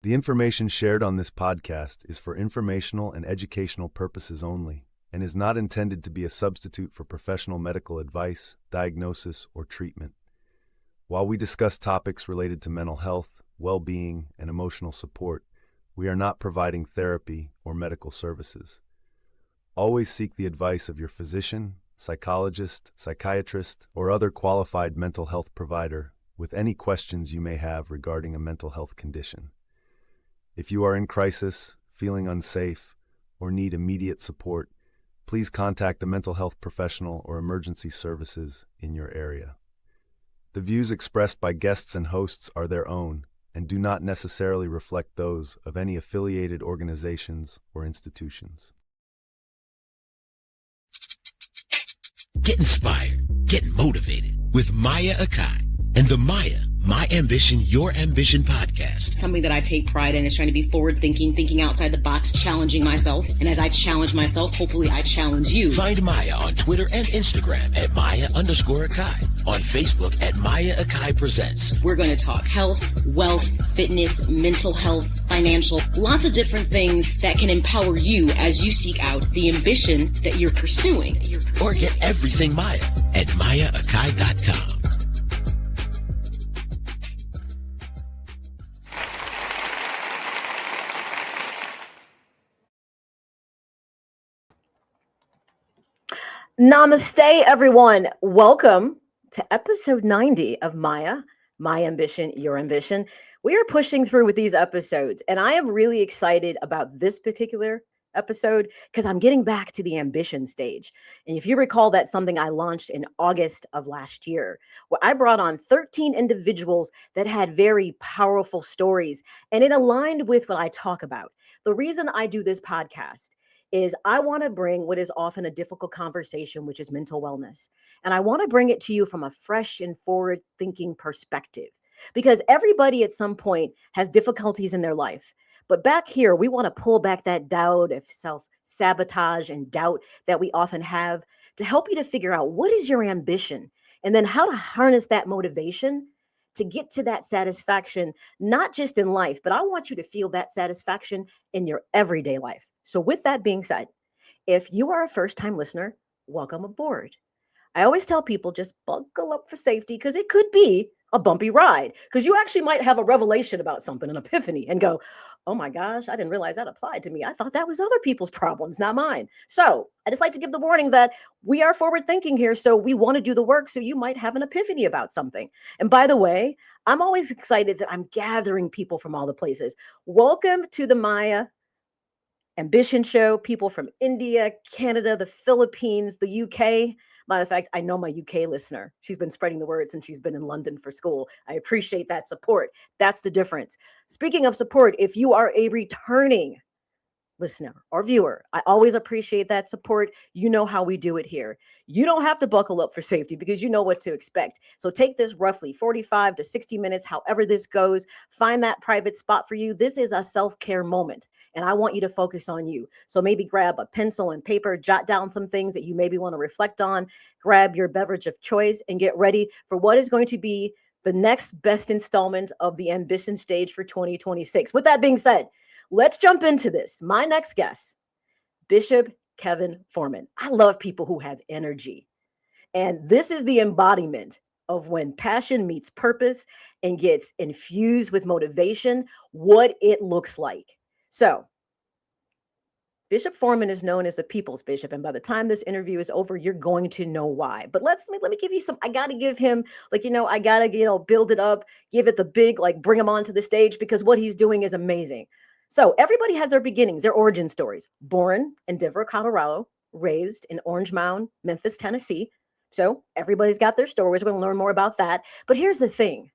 The information shared on this podcast is for informational and educational purposes only and is not intended to be a substitute for professional medical advice, diagnosis, or treatment. While we discuss topics related to mental health, well-being, and emotional support, we are not providing therapy or medical services. Always seek the advice of your physician, psychologist, psychiatrist, or other qualified mental health provider with any questions you may have regarding a mental health condition. If you are in crisis, feeling unsafe, or need immediate support, please contact a mental health professional or emergency services in your area. The views expressed by guests and hosts are their own and do not necessarily reflect those of any affiliated organizations or institutions. Get inspired, get motivated with Maya Akai and the Maya, My Ambition, Your Ambition podcast. Something that I take pride in is trying to be forward thinking outside the box, challenging myself. And as I challenge myself, hopefully I challenge you. Find Maya on Twitter and Instagram at Maya_Akai. On Facebook at Maya Akai Presents. We're going to talk health, wealth, fitness, mental health, financial, lots of different things that can empower you as you seek out the ambition that you're pursuing. Or get everything Maya at MayaAkai.com. Namaste, everyone. Welcome to episode 90 of Maya, My Ambition, Your Ambition. We are pushing through with these episodes, and I am really excited about this particular episode because I'm getting back to the ambition stage. And if you recall, that's something I launched in August of last year, where I brought on 13 individuals that had very powerful stories, and it aligned with what I talk about. The reason I do this podcast is I want to bring what is often a difficult conversation, which is mental wellness. And I want to bring it to you from a fresh and forward thinking perspective, because everybody at some point has difficulties in their life. But back here, we want to pull back that doubt of self-sabotage and doubt that we often have to help you to figure out what is your ambition and then how to harness that motivation to get to that satisfaction, not just in life, but I want you to feel that satisfaction in your everyday life. So with that being said, if you are a first-time listener, welcome aboard. I always tell people just buckle up for safety because it could be a bumpy ride, because you actually might have a revelation about something, an epiphany, and go, oh my gosh, I didn't realize that applied to me. I thought that was other people's problems, not mine. So I just like to give the warning that we are forward thinking here. So we want to do the work. So you might have an epiphany about something. And by the way, I'm always excited that I'm gathering people from all the places. Welcome to the Maya Ambition Show, people from India, Canada, the Philippines, the UK. Matter of fact, I know my UK listener. She's been spreading the word since she's been in London for school. I appreciate that support. That's the difference. Speaking of support, if you are a returning listener or viewer, I always appreciate that support. You know how we do it here. You don't have to buckle up for safety because you know what to expect. So take this roughly 45 to 60 minutes, however this goes. Find that private spot for you. This is a self-care moment, and I want you to focus on you. So maybe grab a pencil and paper, jot down some things that you maybe want to reflect on, grab your beverage of choice, and get ready for what is going to be the next best installment of the ambition stage for 2026. With that being said, let's jump into this. My next guest, Bishop Kevin Foreman. I love people who have energy. And this is the embodiment of when passion meets purpose and gets infused with motivation, what it looks like. So, Bishop Foreman is known as the People's Bishop, and by the time this interview is over, you're going to know why. But let me give you some. I got to give him, I got to, build it up, give it the big, bring him onto the stage, because what he's doing is amazing. So everybody has their beginnings, their origin stories. Born in Denver, Colorado, raised in Orange Mound, Memphis, Tennessee. So everybody's got their stories. We're going to learn more about that. But here's the thing.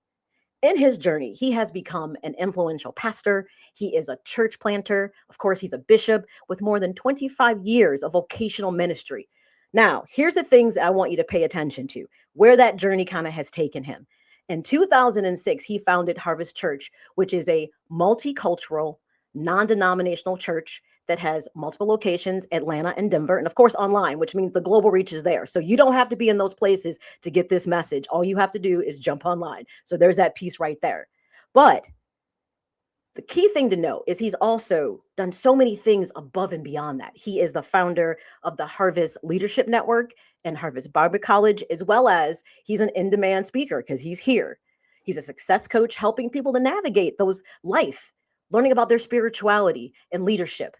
In his journey, he has become an influential pastor. He is a church planter. Of course, he's a bishop with more than 25 years of vocational ministry. Now, here's the things I want you to pay attention to, where that journey kind of has taken him. In 2006, he founded Harvest Church, which is a multicultural, non-denominational church that has multiple locations, Atlanta and Denver, and of course online, which means the global reach is there. So you don't have to be in those places to get this message. All you have to do is jump online. So there's that piece right there. But The key thing to know is he's also done so many things above and beyond that. He is the founder of the Harvest Leadership Network and Harvest Bible College, as well as he's an in-demand speaker because he's here. He's a success coach helping people to navigate those life, learning about their spirituality and leadership.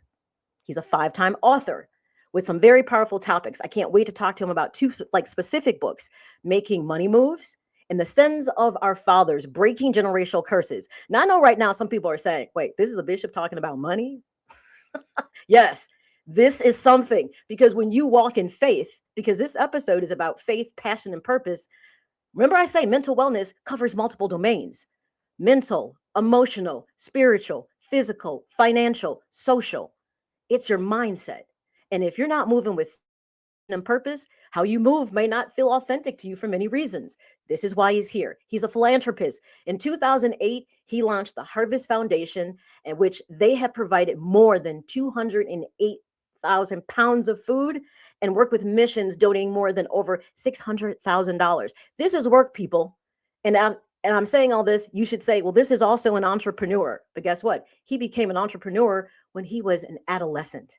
He's a 5-time author with some very powerful topics. I can't wait to talk to him about 2 specific books, Making Money Moves and The Sins of Our Fathers, Breaking Generational Curses. Now, I know right now some people are saying, wait, this is a bishop talking about money? Yes, this is something, because when you walk in faith, because this episode is about faith, passion, and purpose. Remember, I say mental wellness covers multiple domains: mental, emotional, spiritual, physical, financial, social. It's your mindset. And if you're not moving with and purpose, how you move may not feel authentic to you for many reasons. This is why he's here. He's a philanthropist. In 2008, he launched the Harvest Foundation, in which they have provided more than 208,000 pounds of food and worked with missions, donating more than over $600,000. This is work, people. And I'm saying all this, you should say, well, this is also an entrepreneur. But guess what? He became an entrepreneur when he was an adolescent.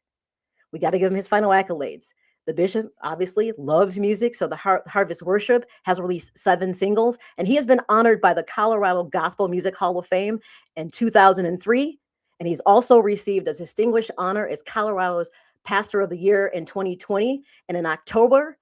We got to give him his final accolades. The bishop obviously loves music, so the Harvest Worship has released 7 singles, and he has been honored by the Colorado Gospel Music Hall of Fame in 2003, and he's also received a distinguished honor as Colorado's Pastor of the Year in 2020, and in October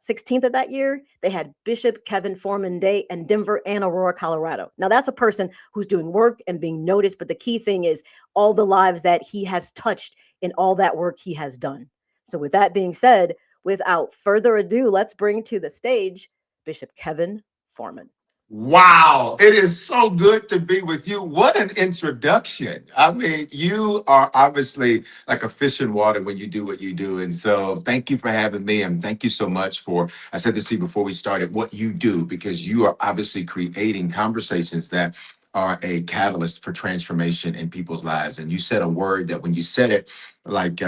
16th of that year, they had Bishop Kevin Foreman Day in Denver and Aurora, Colorado. Now, that's a person who's doing work and being noticed, but the key thing is all the lives that he has touched in all that work he has done. So with that being said, without further ado, let's bring to the stage Bishop Kevin Foreman. Wow, it is so good to be with you. What an introduction. I mean, you are obviously like a fish in water when you do what you do. And so thank you for having me. And thank you so much for, I said this to you before we started, what you do, because you are obviously creating conversations that are a catalyst for transformation in people's lives. And you said a word that when you said it, like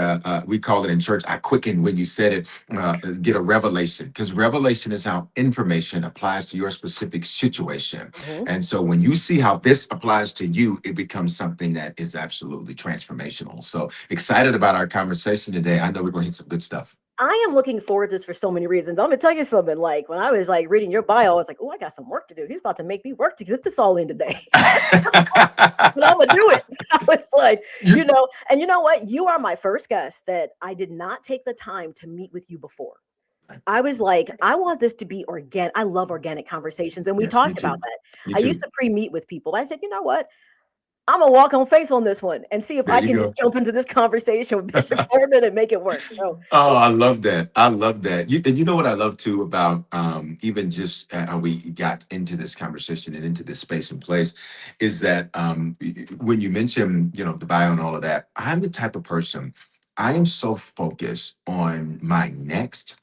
we call it in church, I quicken when you said it, get a revelation, because revelation is how information applies to your specific situation. Mhm. And so when you see how this applies to you, it becomes something that is absolutely transformational. So excited about our conversation today. I know we're going to hit some good stuff. I am looking forward to this for so many reasons. I'm gonna tell you something. Like when I was like reading your bio, I was like, "Oh, I got some work to do. He's about to make me work to get this all in today." But I'm gonna do it. I was like, and you know what? You are my first guest that I did not take the time to meet with you before. I was like, I want this to be organic. I love organic conversations, and we Yes, me talked too. about that. Me I too. used to pre-meet with people. I said, you know what? I'm gonna walk on faith on this one and see if There I you can go. just jump into this conversation with Bishop Foreman and make it work. So Oh, I love that. I love that. And you know what I love too about even just how we got into this conversation and into this space and place is that when you mention, the bio and all of that, I'm the type of person, I am so focused on my next.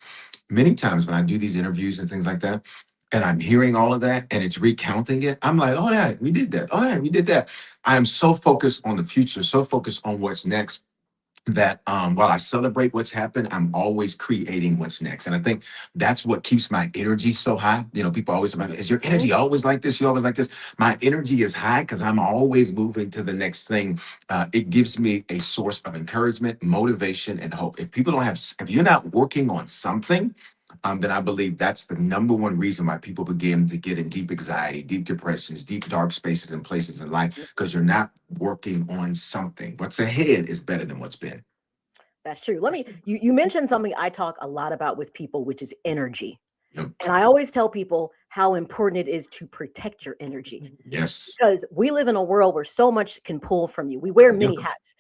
Many times when I do these interviews and things like that, and I'm hearing all of that and it's recounting it, I'm like, oh yeah, we did that. Oh yeah, we did that. I am so focused on the future, so focused on what's next that while I celebrate what's happened, I'm always creating what's next. And I think that's what keeps my energy so high. People always say, is your energy always like this? You always like this? My energy is high because I'm always moving to the next thing. It gives me a source of encouragement, motivation, and hope. If you're not working on something, then I believe that's the number one reason why people begin to get in deep anxiety, deep depressions, deep dark spaces and places in life, because you're not working on something. What's ahead is better than what's been. that's true. You mentioned something I talk a lot about with people, which is energy. Yep. And I always tell people how important it is to protect your energy, Yes. because we live in a world where so much can pull from you. We wear many hats.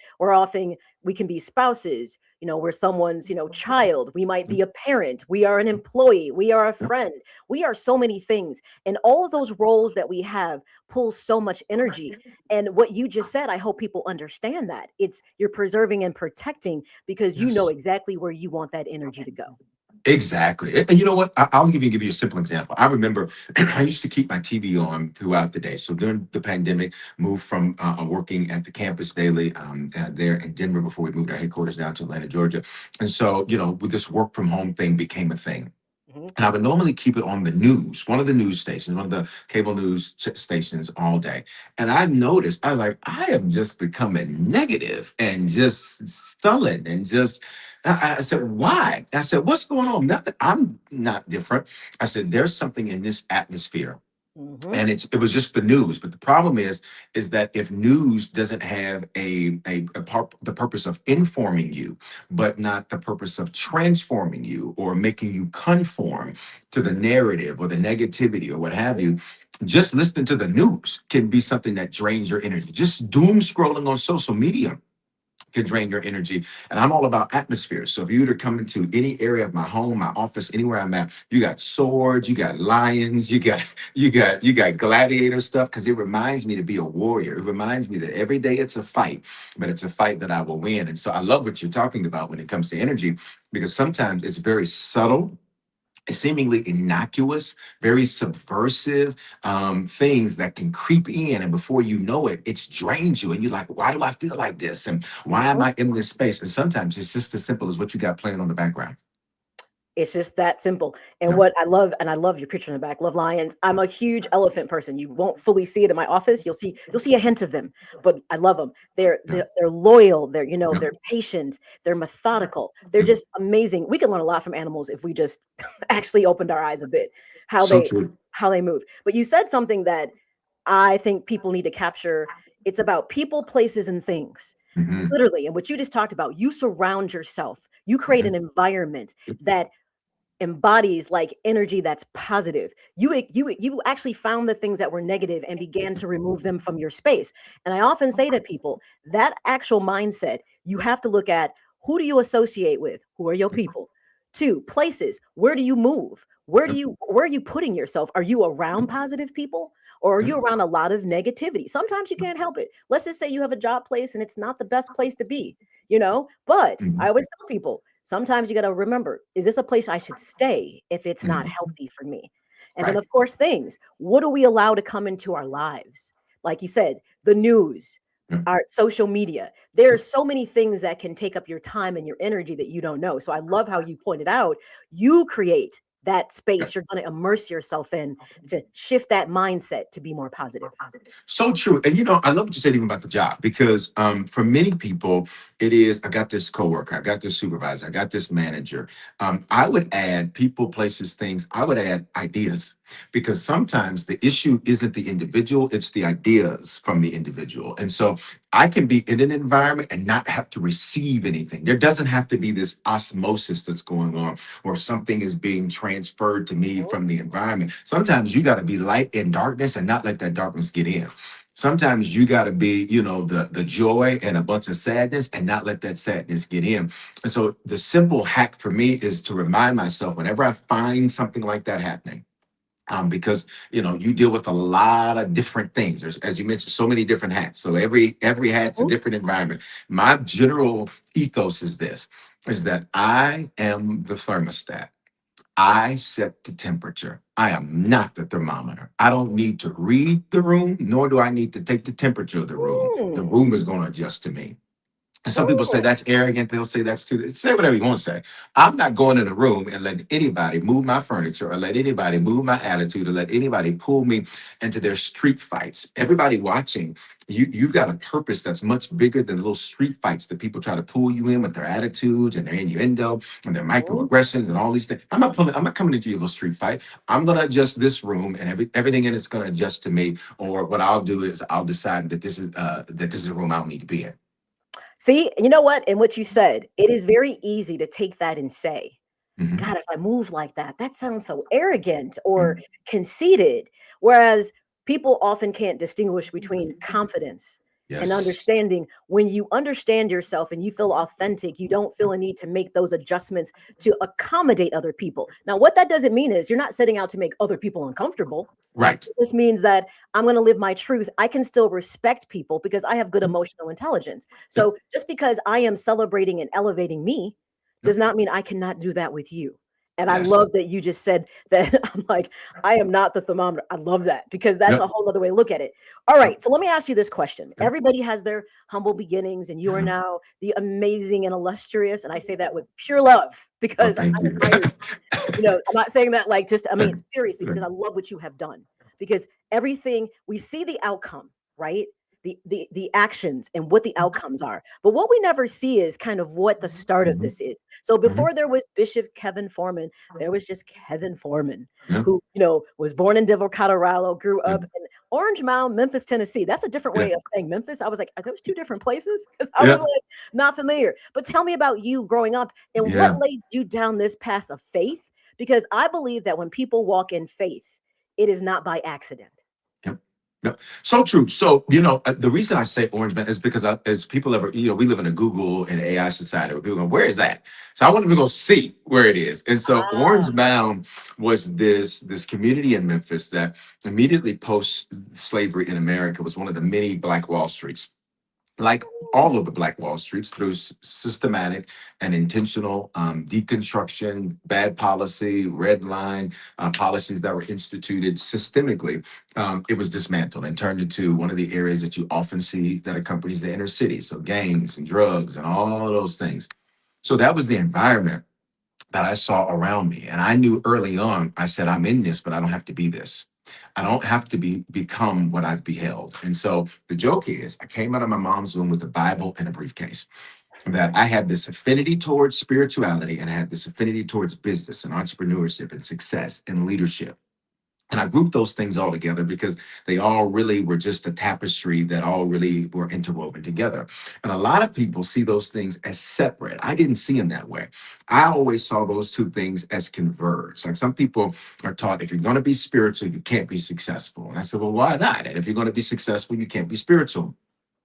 We can be spouses, we're someone's, child. We might be a parent. We are an employee. We are a friend. We are so many things. And all of those roles that we have pull so much energy. And what you just said, I hope people understand that. You're preserving and protecting because you know exactly where you want that energy to go. Exactly. And you know what? I'll give you a simple example. I remember I used to keep my TV on throughout the day. So during the pandemic, moved from working at the campus daily there in Denver before we moved our headquarters down to Atlanta, Georgia. And so, with this work from home thing became a thing. And I would normally keep it on the news, one of the news stations, one of the cable news stations all day. And I noticed, I was like, I am just becoming negative and just sullen and just, I said, why? I said, what's going on? Nothing. I'm not different. I said, there's something in this atmosphere, Mm-hmm. and it was just the news. But the problem is that if news doesn't have the purpose of informing you, but not the purpose of transforming you or making you conform to the narrative or the negativity or what have you, just listening to the news can be something that drains your energy. Just doom scrolling on social media can drain your energy. And I'm all about atmosphere. So if you were to come into any area of my home, my office, anywhere I'm at, you got swords, you got lions, you got gladiator stuff, because it reminds me to be a warrior. It reminds me that every day it's a fight, but it's a fight that I will win. And so I love what you're talking about when it comes to energy, because sometimes it's very subtle, seemingly innocuous, very subversive things that can creep in. And before you know it, it's drained you. And you're like, why do I feel like this? And why am I in this space? And sometimes it's just as simple as what you got playing on the background. It's just that simple. And Yeah. what I love, and I love your picture in the back, love lions. I'm a huge elephant person. You won't fully see it in my office. You'll see a hint of them, but I love them. They're Yeah. they're, they're loyal. Yeah. They're patient. They're methodical. They're Yeah. just amazing. We can learn a lot from animals if we just actually opened our eyes a bit, how So they true. how they move. But you said something that I think people need to capture. It's about people, places, and things. Mhm. Literally, and what you just talked about, you surround yourself. You create Mhm. an environment that embodies like energy that's positive. You actually found the things that were negative and began to remove them from your space. And I often say to people, that actual mindset, you have to look at, who do you associate with? Who are your people? Two, places. Where do you move? Yep. Where are you putting yourself? Are you around positive people, or are Yep. you around a lot of negativity? Sometimes you can't help it. Let's just say you have a job place and it's not the best place to be, but I Mhm. always tell people, sometimes you got to remember, is this a place I should stay if it's not Mhm. healthy for me? And then, Right. of course, things. What do we allow to come into our lives? Like you said, the news, Yep. our social media. There are so many things that can take up your time and your energy that you don't know. So I love how you pointed out, you create that Yep. space you're going to immerse yourself in to shift that mindset to be more positive. So true. And I love what you said even about the job, because for many people, it is, I got this coworker, I got this supervisor, I got this manager. I would add people, places, things, I would add ideas, because sometimes the issue isn't the individual, it's the ideas from the individual. And so I can be in an environment and not have to receive anything. There doesn't have to be this osmosis that's going on, or something is being transferred to me from the environment. Sometimes you got to be light in darkness and not let that darkness get in. Sometimes you got to be, the joy and a bunch of sadness and not let that sadness get in. And so the simple hack for me is to remind myself whenever I find something like that happening, because you deal with a lot of different things. There's, as you mentioned, so many different hats. So every hat's a Mhm. different environment. My general ethos is that I am the thermostat. I set the temperature. I am not the thermometer. I don't need to read the room, nor do I need to take the temperature of the room. The Mm, room is going to adjust to me. And some people say mm, that's arrogant. They'll say that's too. Say whatever you want to say. I'm not going in a room and letting anybody move my furniture, or let anybody move my attitude, or let anybody pull me into their street fights. Everybody watching, you've got a purpose that's much bigger than little street fights that people try to pull you in with their attitudes and their innuendo and their mm. microaggressions and all these things. I'm not coming into your little street fight. I'm gonna adjust this room, and everything in it's gonna adjust to me. Or what I'll do is I'll decide that this is a room I don't need to be in. See, you know what? And what you said, it is very easy to take that and say, Mhm. God, if I move like that, that sounds so arrogant or Mhm. conceited. Whereas people often can't distinguish between confidence and Yes. understanding. When you understand yourself and you feel authentic, you don't feel a need to make those adjustments to accommodate other people. Now, what that doesn't mean is you're not setting out to make other people uncomfortable. Right. This means that I'm going to live my truth. I can still respect people because I have good Yep. emotional intelligence. Yep. So just because I am celebrating and elevating me Yep. does not mean I cannot do that with you. And I Yes. love that you just said that. I'm like, I am not the thermometer. I love that because that's a Yep. whole other way to look at it. All Yep. right. So let me ask you this question. Yep. Everybody has their humble beginnings, and you are Yeah. now the amazing and illustrious. And I say that with pure love Oh, because I thank you. admire I'm not saying that like just, I mean, seriously, because I love what you have done. Because everything we see the outcome, right? The actions and what the outcomes are. But what we never see is kind of what the start of Mhm. this is. So Mhm. before there was Bishop Kevin Foreman, there was just Kevin Foreman, Yeah. who, was born in Denver, Colorado, grew Yeah. up in Orange Mound, Memphis, Tennessee. That's a different Yeah. way of saying Memphis. I was like, are those two different places? Because I was Yeah. like, not familiar. But tell me about you growing up and what Yeah. laid you down this path of faith, because I believe that when people walk in faith, it is not by accident. Yep. Yep. So true. So, the reason I say Orange Man is because as people ever, we live in a Google and AI society where people go, where is that? So I want them to go see where it is. And so Ah, Orange Mound was this community in Memphis that immediately post slavery in America was one of the many Black Wall Streets, like all of the Black Wall Streets, through systematic and intentional deconstruction, bad policy, red line policies that were instituted systemically. It was dismantled and turned into one of the areas that you often see that accompanies the inner city. So gangs and drugs and all of those things. So that was the environment that I saw around me. And I knew early on, I said, I'm in this, but I don't have to be this. I don't have to become what I've beheld. And so the joke is, I came out of my mom's womb with a Bible and a briefcase. That I had this affinity towards spirituality and I had this affinity towards business and entrepreneurship and success and leadership. And I grouped those things all together because they all really were just a tapestry that all really were interwoven together. And a lot of people see those things as separate. I didn't see them that way. I always saw those two things as converged. Like some people are taught if you're going to be spiritual, you can't be successful. And I said, well, why not? And if you're going to be successful, you can't be spiritual.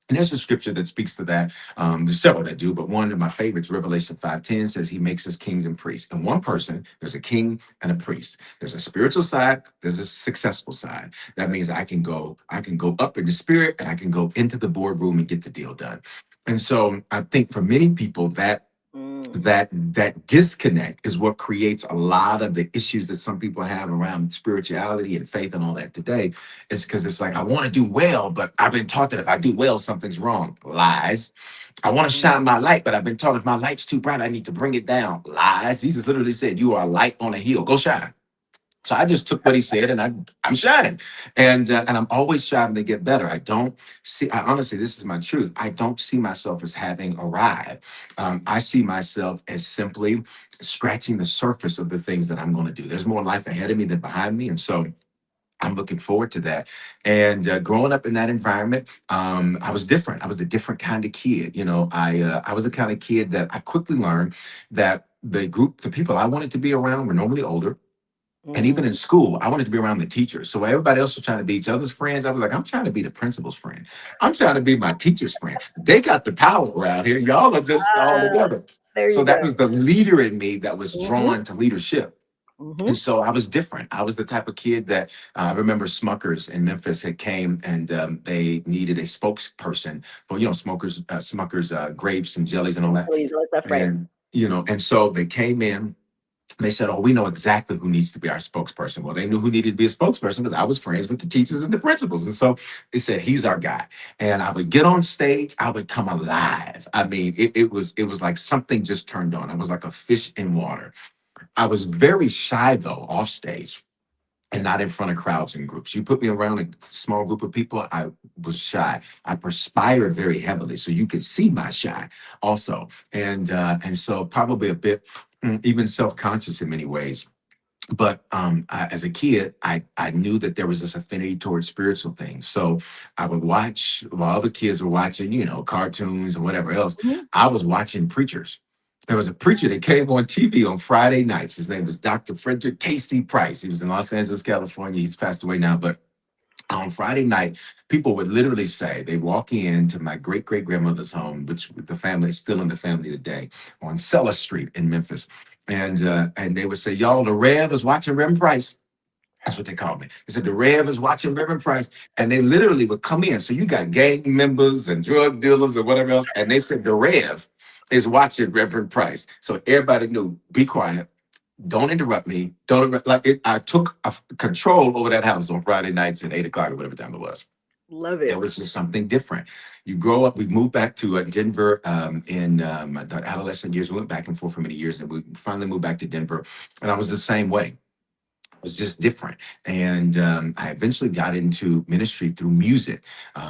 And there's a scripture that speaks to that. There's several that do, but one of my favorites, Revelation 5:10, says he makes us kings and priests. And one person, there's a king and a priest. There's a spiritual side, there's a successful side. That means I can go up in the spirit and I can go into the boardroom and get the deal done. And so I think for many people that mm, that disconnect is what creates a lot of the issues that some people have around spirituality and faith and all that today. It's because it's like I want to do well, but I've been taught that if I do well, something's wrong. Lies. I want to mm. shine my light, but I've been taught if my light's too bright, I need to bring it down. Lies. Jesus literally said, you are a light on a hill, go shine. So I just took what he said and I'm shining, and I'm always striving to get better. I don't see. I honestly, this is my truth. I don't see myself as having arrived. I see myself as simply scratching the surface of the things that I'm going to do. There's more life ahead of me than behind me, and so I'm looking forward to that. And growing up in that environment, I was different. I was a different kind of kid. I was the kind of kid that I quickly learned that the people I wanted to be around were normally older. And even in Mhm. school, I wanted to be around the teachers. So while everybody else was trying to be each other's friends, I was like, I'm trying to be the principal's friend. I'm trying to be my teacher's friend. They got the power around here. Y'all are just all Ah, together. there So you that go. was the leader in me that was Mhm, drawn to leadership. And mhm. so I was different. I was the type of kid that I remember Smuckers in Memphis had came and they needed a spokesperson for, Smuckers grapes and jellies and all that. Please, all that stuff, right? And so they came in. They said, oh, we know exactly who needs to be our spokesperson. Well, they knew who needed to be a spokesperson because I was friends with the teachers and the principals. And so they said, he's our guy. And I would get on stage, I would come alive. I mean, it was like something just turned on. I was like a fish in water. I was very shy though, off stage and not in front of crowds and groups. You put me around a small group of people, I was shy. I perspired very heavily, so you could see my shy also, and so probably a bit even self-conscious in many ways. But as a kid, I knew that there was this affinity towards spiritual things. So I would watch while other kids were watching, cartoons and whatever else. Mhm. I was watching preachers. There was a preacher that came on TV on Friday nights. His name was Dr. Frederick Casey Price. He was in Los Angeles, California. He's passed away now, but on Friday night, people would literally say they walk into my great great grandmother's home, which the family is still in the family today, on Cellar Street in Memphis, and they would say, "Y'all, the Rev is watching Reverend Price." That's what they called me. They said the Rev is watching Reverend Price, and they literally would come in. So you got gang members and drug dealers and whatever else, and they said the Rev is watching Reverend Price. So everybody knew, be quiet. Don't interrupt me. Don't interrupt. Like I took control over that house on Friday nights at 8 o'clock or whatever time it was. Love It it. was just something different. You grow up. We moved back to Denver in the adolescent years. We went back and forth for many years, and we finally moved back to Denver. And I was the same way. Was just different. And I eventually got into ministry through music.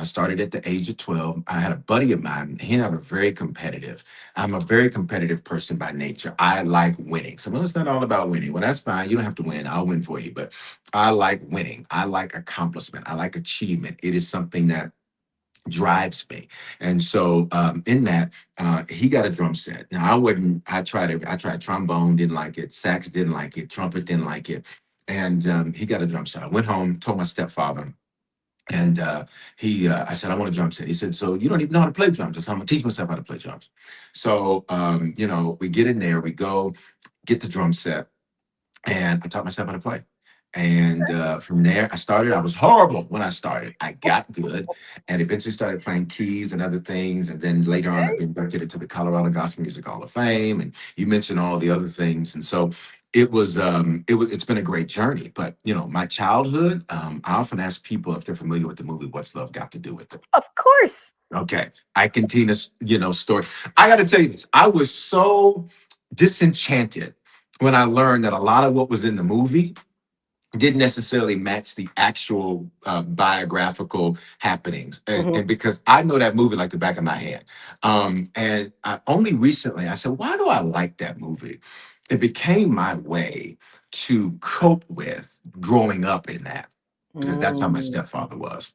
Started at the age of 12. I had a buddy of mine. He and I were very competitive. I'm a very competitive person by nature. I like winning. So it's not all about winning. Well, that's fine. You don't have to win. I'll win for you. But I like winning. I like accomplishment. I like achievement. It is something that drives me. And so in that, he got a drum set. Now I tried trombone, didn't like it, sax didn't like it, trumpet didn't like it. And he got a drum set. I went home, told my stepfather, and I said, I want a drum set. He said, so you don't even know how to play drums. I said, I'm gonna teach myself how to play drums. So we get in there, we go get the drum set, and I taught myself how to play. And from there, I was horrible when I started. I got good and eventually started playing keys and other things. And then later on, I've been inducted into the Colorado Gospel Music Hall of Fame. And you mentioned all the other things. And so it's been a great journey. But, my childhood, I often ask people if they're familiar with the movie, What's Love Got to Do with It? Of course. Okay. I can tell story. I got to tell you this. I was so disenchanted when I learned that a lot of what was in the movie didn't necessarily match the actual biographical happenings. And because I know that movie like the back of my hand. And only recently I said, why do I like that movie? It became my way to cope with growing up in that, because that's how my stepfather was.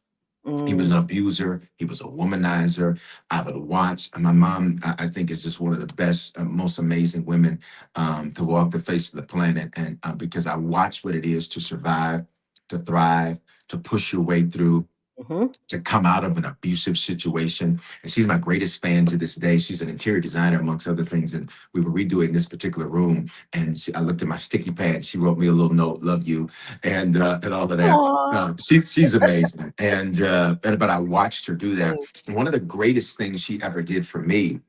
He was an abuser. He was a womanizer. I would watch. And my mom, I think, is just one of the best, most amazing women to walk the face of the planet. And because I watched what it is to survive, to thrive, to push your way through, to come out of an abusive situation. And she's my greatest fan to this day. She's an interior designer, amongst other things. And we were redoing this particular room. And I looked at my sticky pad. She wrote me a little note, love you, and all of that. She's amazing. But I watched her do that. And one of the greatest things she ever did for me,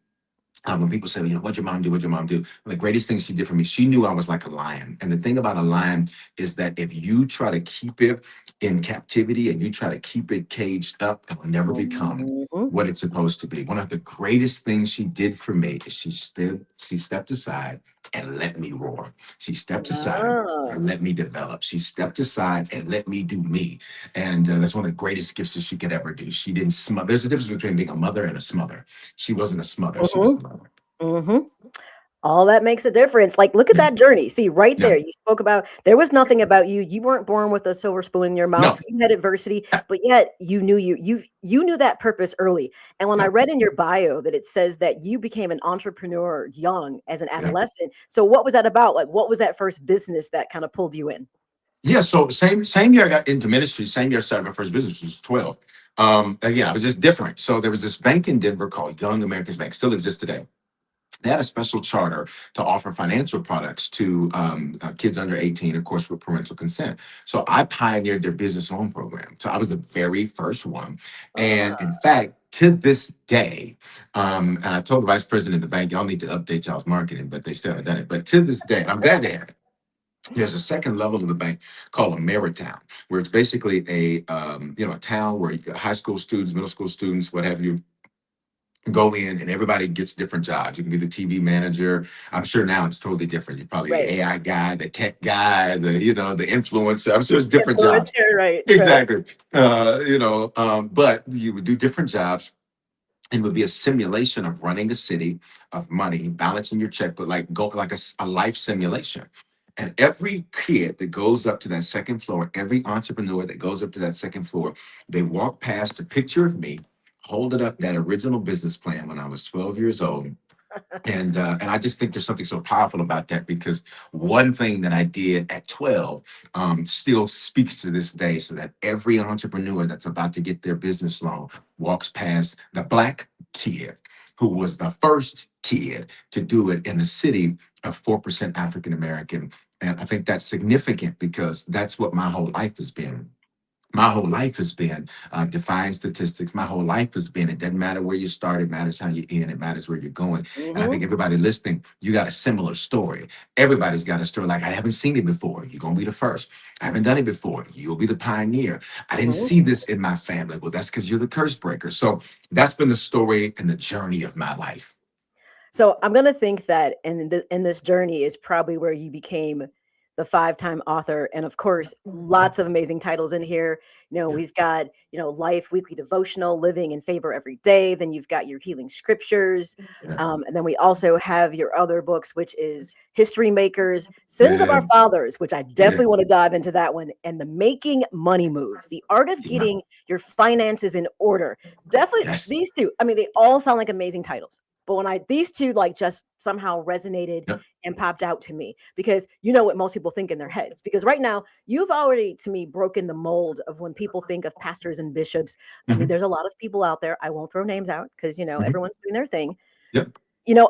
when people say, what'd your mom do? What'd your mom do? The greatest thing she did for me, she knew I was like a lion. And the thing about a lion is that if you try to keep it in captivity and you try to keep it caged up, it will never become what it's supposed to be. One of the greatest things she did for me is she stepped aside and let me roar. She stepped aside and let me develop. She stepped aside and let me do me. And that's one of the greatest gifts that she could ever do. She didn't smother. There's a difference between being a mother and a smother. She wasn't a smother. She was a mother. All that makes a difference. Like, look at that journey. See, right there, you spoke about, there was nothing about you. You weren't born with a silver spoon in your mouth. You had adversity, but yet you knew you knew that purpose early. And when I read in your bio that it says that you became an entrepreneur young as an adolescent. So what was that about? Like, what was that first business that kind of pulled you in? Yeah. So same year I got into ministry, same year I started my first business, which was 12. Again, I was just different. So there was this bank in Denver called Young Americans Bank, still exists today. They had a special charter to offer financial products to kids under 18, of course, with parental consent. So I pioneered their business loan program. So I was the very first one. And in fact, to this day, and I told the vice president of the bank, y'all need to update y'all's marketing, but they still haven't done it. But to this day, I'm glad they have it. There's a second level of the bank called Ameritown, where it's basically a town where high school students, middle school students, what have you, go in and everybody gets different jobs. You can be the TV manager. I'm sure now it's totally different. You're probably the AI guy, the tech guy, the influencer. I'm sure it's different jobs. Right. Exactly. But you would do different jobs. And it would be a simulation of running a city, of money, balancing your checkbook, like a life simulation. And every kid that goes up to that second floor, every entrepreneur that goes up to that second floor, they walk past a picture of me, holding up that original business plan when I was 12 years old. And I just think there's something so powerful about that, because one thing that I did at 12 still speaks to this day, so that every entrepreneur that's about to get their business loan walks past the Black kid who was the first kid to do it in a city of 4% African American. And I think that's significant because that's what my whole life has been. My whole life has been defying statistics. My whole life has been, it doesn't matter where you start, it matters how you end, it matters where you're going. And I Hmm. think everybody listening, you got a similar story. Everybody's got a story like, I haven't seen it before. You're going to be the first. I haven't done it before. You'll be the pioneer. I didn't Hmm. see this in my family. Well, that's because you're the curse breaker. So that's been the story and the journey of my life. So I'm gonna think that in this journey is probably where you became the five-time author, and of course, lots of amazing titles in here. Yeah. We've got Life Weekly Devotional, Living in Favor Every Day. Then you've got your Healing Scriptures, Yeah. and then we also have your other books, which is History Makers, Sins of Yeah. Our Fathers, which I Yeah. definitely want to dive into that one, and the Making Money Moves, the art of Yeah. getting your finances in order. Definitely Yes. these two. I mean, they all sound like amazing titles. But when these two like just somehow resonated Yep. and popped out to me because you know what most people think in their heads. Because right now, you've already to me broken the mold of when people think of pastors and bishops. I mean, Mhm. there's a lot of people out there. I won't throw names out because Mhm. everyone's doing their thing. Yep.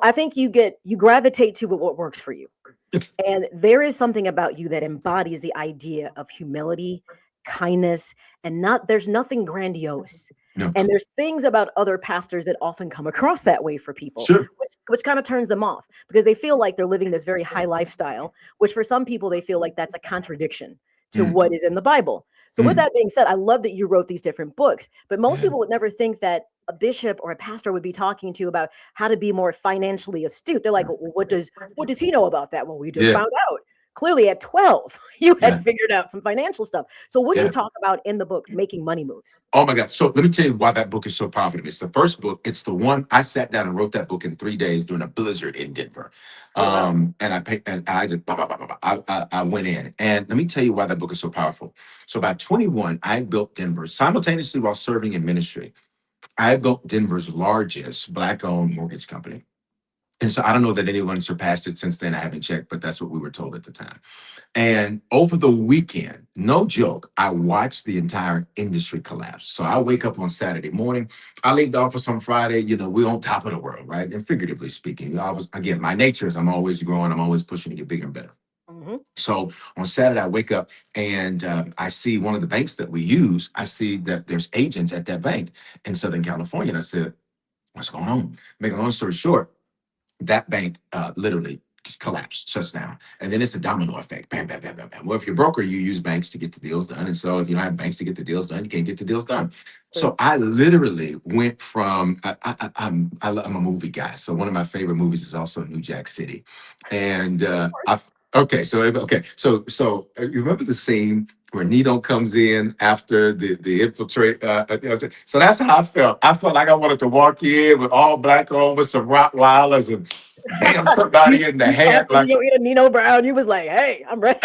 I think you gravitate to what works for you. Yep. And there is something about you that embodies the idea of humility, kindness, and there's nothing grandiose. No. And there's things about other pastors that often come across that way for people, Sure. which kind of turns them off because they feel like they're living this very high lifestyle, which for some people they feel like that's a contradiction to Mm. what is in the Bible. So with Mm. that being said, I love that you wrote these different books, but most Yeah. people would never think that a bishop or a pastor would be talking to you about how to be more financially astute. They're like, well, what does he know about that? Well, we just Yeah. found out. Clearly at 12, you had Yeah. figured out some financial stuff. So what do you Yeah. talk about in the book, Making Money Moves? Oh my God. So let me tell you why that book is so powerful to me. It's the first book. It's the one I sat down and wrote that book in 3 days during a blizzard in Denver. Oh, wow. And I picked, and I just, I went in. And let me tell you why that book is so powerful. So by 21, I built Denver simultaneously while serving in ministry. I built Denver's largest Black owned mortgage company. And so I don't know that anyone surpassed it since then. I haven't checked, but that's what we were told at the time. And over the weekend, no joke, I watched the entire industry collapse. So I wake up on Saturday morning. I leave the office on Friday. We're on top of the world, right? And figuratively speaking, again, my nature is I'm always growing. I'm always pushing to get bigger and better. Hmm. So on Saturday, I wake up and I see one of the banks that we use. I see that there's agents at that bank in Southern California. And I said, what's going on? Make a long story short, that bank literally just collapsed, shuts down. And then it's a domino effect. Bam, bam, bam, bam, bam. Well, if you're a broker, you use banks to get the deals done. And so if you don't have banks to get the deals done, you can't get the deals done. True. So I literally went from, I'm a movie guy. So one of my favorite movies is also New Jack City. And you remember the scene where Nito comes in after the infiltrate. So that's how I felt. I felt like I wanted to walk in with all black on with some Rottweilers and bam somebody in the You head tapped into like your inner Nino Brown. You was like, hey, I'm ready.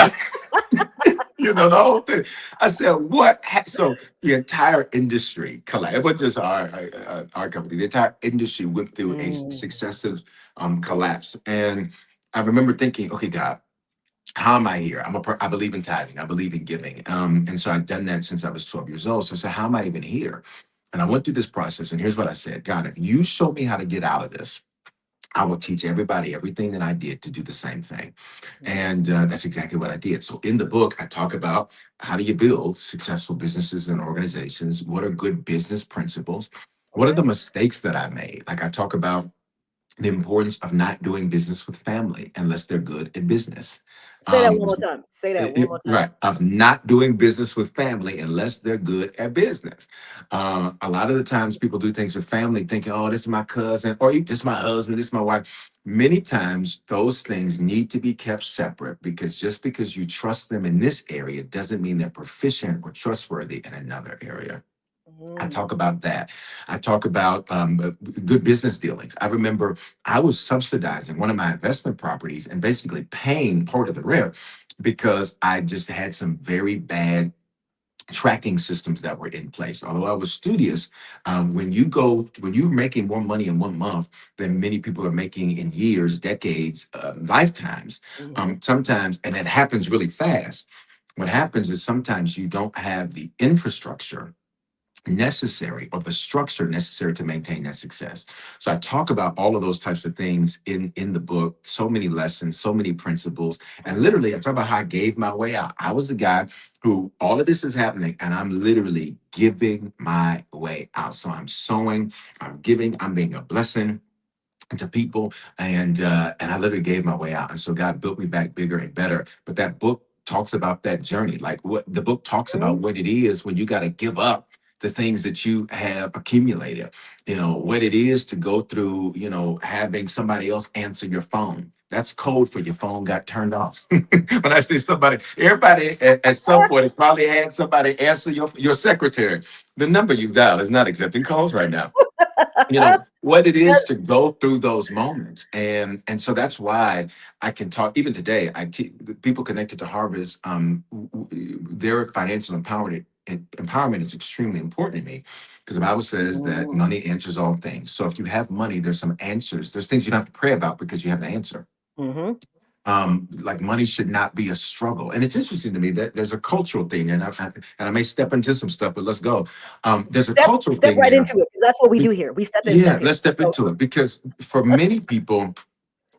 the whole thing. I said, what? So the entire industry collapsed. It wasn't just our company. The entire industry went through a Mm. successive collapse. And I remember thinking, okay, God, how am I here? I believe in tithing. I believe in giving. And so I've done that since I was 12 years old. So I said, how am I even here? And I went through this process. And here's what I said, God, if you show me how to get out of this, I will teach everybody everything that I did to do the same thing. And that's exactly what I did. So in the book, I talk about how do you build successful businesses and organizations? What are good business principles? What are Okay. the mistakes that I made? Like I talk about the importance of not doing business with family unless they're good at business. Say that one Um, more time. Say that one more time. right, of not doing business with family unless they're good at business. A lot of the times people do things with family thinking, oh, this is my cousin, or this is my husband, this is my wife. Many times those things need to be kept separate because just because you trust them in this area doesn't mean they're proficient or trustworthy in another area. I Mm. talk about that. I talk about good business dealings. I remember I was subsidizing one of my investment properties and basically paying part of the rent because I just had some very bad tracking systems that were in place. Although I was studious, when you're making more money in 1 month than many people are making in years, decades, lifetimes, Mhm. sometimes, and it happens really fast. What happens is sometimes you don't have the infrastructure necessary, or the structure necessary to maintain that success. So I talk about all of those types of things in the book, so many lessons, so many principles. And literally I talk about how I gave my way out. I was the guy who, all of this is happening and I'm literally giving my way out. So I'm sowing, I'm giving, I'm being a blessing to people, and I literally gave my way out. And so God built me back bigger and better. But that book talks about that journey. Like, what the book talks about, what it is when you got to give up the things that you have accumulated, what it is to go through, having somebody else answer your phone. That's code for your phone got turned off. When I say somebody, everybody at some point has probably had somebody answer your secretary. The number you've dialed is not accepting calls right now. What it is to go through those moments. And so that's why I can talk even today. People connected to Harvest, their financial empowerment is extremely important to me, because the Bible says that money answers all things. So if you have money, there's some answers. There's things you don't have to pray about because you have the answer. Like, money should not be a struggle. And it's interesting to me that there's a cultural thing, and I may step into some stuff, but let's go. There's a cultural thing. Step right into it, because that's what we do here. We step in. Yeah, let's step into it, because for many people,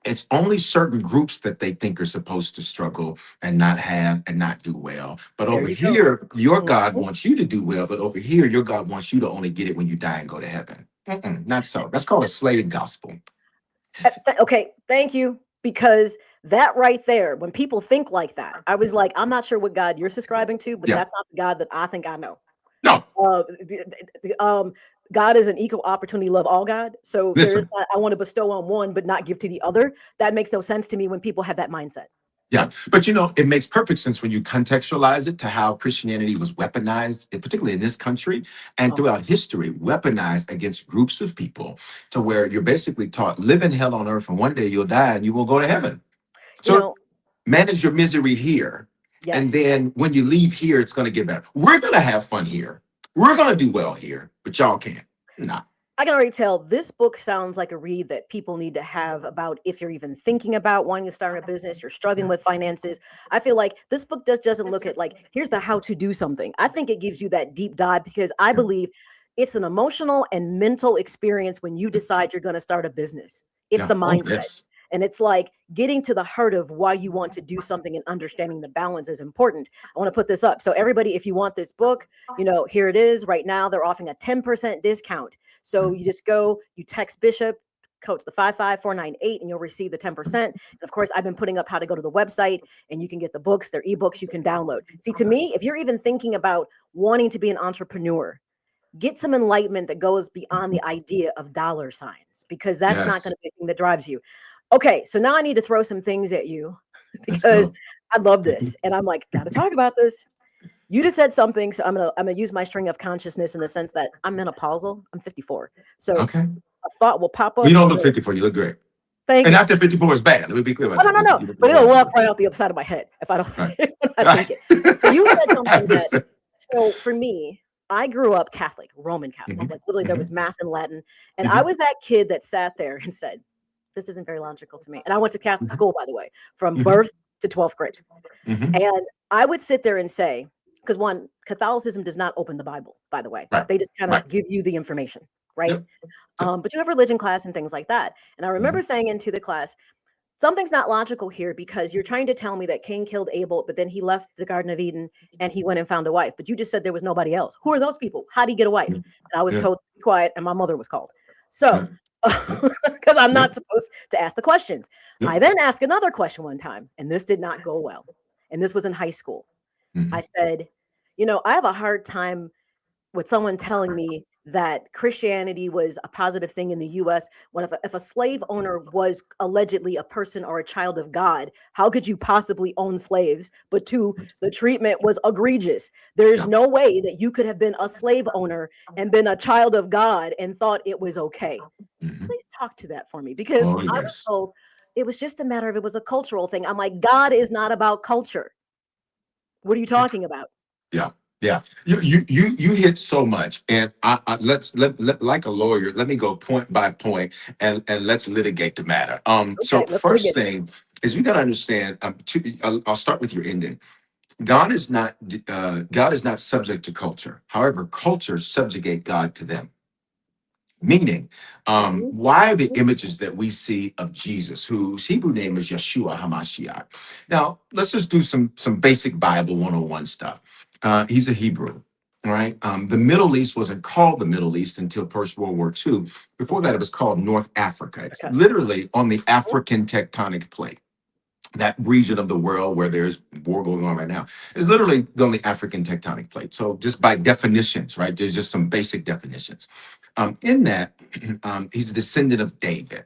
it's only certain groups that they think are supposed to struggle and not have and not do well. But over here, your God wants you to do well. But over here, your God wants you to only get it when you die and go to heaven. Not so. That's called a slated gospel. Okay, thank you. Because that right there, when people think like that, I was like, I'm not sure what God you're subscribing to, but that's not the God that I think I know. No. God is an equal opportunity love all God. So there is not, I want to bestow on one, but not give to the other. That makes no sense to me when people have that mindset. Yeah, but it makes perfect sense when you contextualize it to how Christianity was weaponized, particularly in this country and throughout history, weaponized against groups of people, to where you're basically taught, live in hell on earth and one day you'll die and you will go to heaven. So manage your misery here. Yes. And then when you leave here, it's going to get better. We're going to have fun here. We're going to do well here, but y'all can't. Nah. I can already tell this book sounds like a read that people need to have about if you're even thinking about wanting to start a business, you're struggling with finances. I feel like this book doesn't look at like, here's the how to do something. I think it gives you that deep dive, because I believe it's an emotional and mental experience when you decide you're going to start a business. It's the mindset. Yes. And it's like getting to the heart of why you want to do something and understanding the balance is important. I want to put this up. So everybody, if you want this book, here it is right now. They're offering a 10% discount. So you just go, you text Bishop, code to the 55498, and you'll receive the 10%. And of course, I've been putting up how to go to the website and you can get the books, they're ebooks you can download. See, to me, if you're even thinking about wanting to be an entrepreneur, get some enlightenment that goes beyond the idea of dollar signs, because that's not going to be the thing that drives you. Okay, so now I need to throw some things at you because I love this. And I'm like, gotta talk about this. You just said something. So I'm gonna use my string of consciousness in the sense that I'm menopausal. I'm 54. So a thought will pop up. You don't look 54, you look great. Thank you. And not that 54 is bad. Let me be clear about that. No. But it'll walk right out the upside of my head if I don't say it when I think it. So you said something that, so for me, I grew up Catholic, Roman Catholic. Like literally there was Mass in Latin. And I was that kid that sat there and said, this isn't very logical to me. And I went to Catholic school, by the way, from birth to 12th grade. And I would sit there and say, because one, Catholicism does not open the Bible, by the way. They just kind of give you the information, right? But you have religion class and things like that. And I remember saying into the class, something's not logical here, because you're trying to tell me that Cain killed Abel, but then he left the Garden of Eden and he went and found a wife. But you just said there was nobody else. Who are those people? How do you get a wife? And I was told to be quiet, and my mother was called. So, because I'm not supposed to ask the questions. I then asked another question one time, and this did not go well. And this was in high school. I said, I have a hard time with someone telling me that Christianity was a positive thing in the US, when if a slave owner was allegedly a person or a child of God, how could you possibly own slaves? But two, the treatment was egregious. There's no way that you could have been a slave owner and been a child of God and thought it was okay. Please talk to that for me, because I was told it was just a matter of, it was a cultural thing. I'm like, God is not about culture. What are you talking about? Yeah, you hit so much, and let's like a lawyer. Let me go point by point, and let's litigate the matter. So first thing is, you got to understand. I'll start with your ending. God is not subject to culture. However, culture subjugate God to them. Meaning, Mhm. why are the images that we see of Jesus, whose Hebrew name is Yeshua Hamashiach? Now, let's just do some basic Bible 101 stuff. He's a Hebrew, right? The Middle East wasn't called the Middle East until post World War II. Before that, it was called North Africa. It's Okay. literally on the African tectonic plate. That region of the world where there's war going on right now is literally on the African tectonic plate. So just by definitions, right? There's just some basic definitions. In that, he's a descendant of David.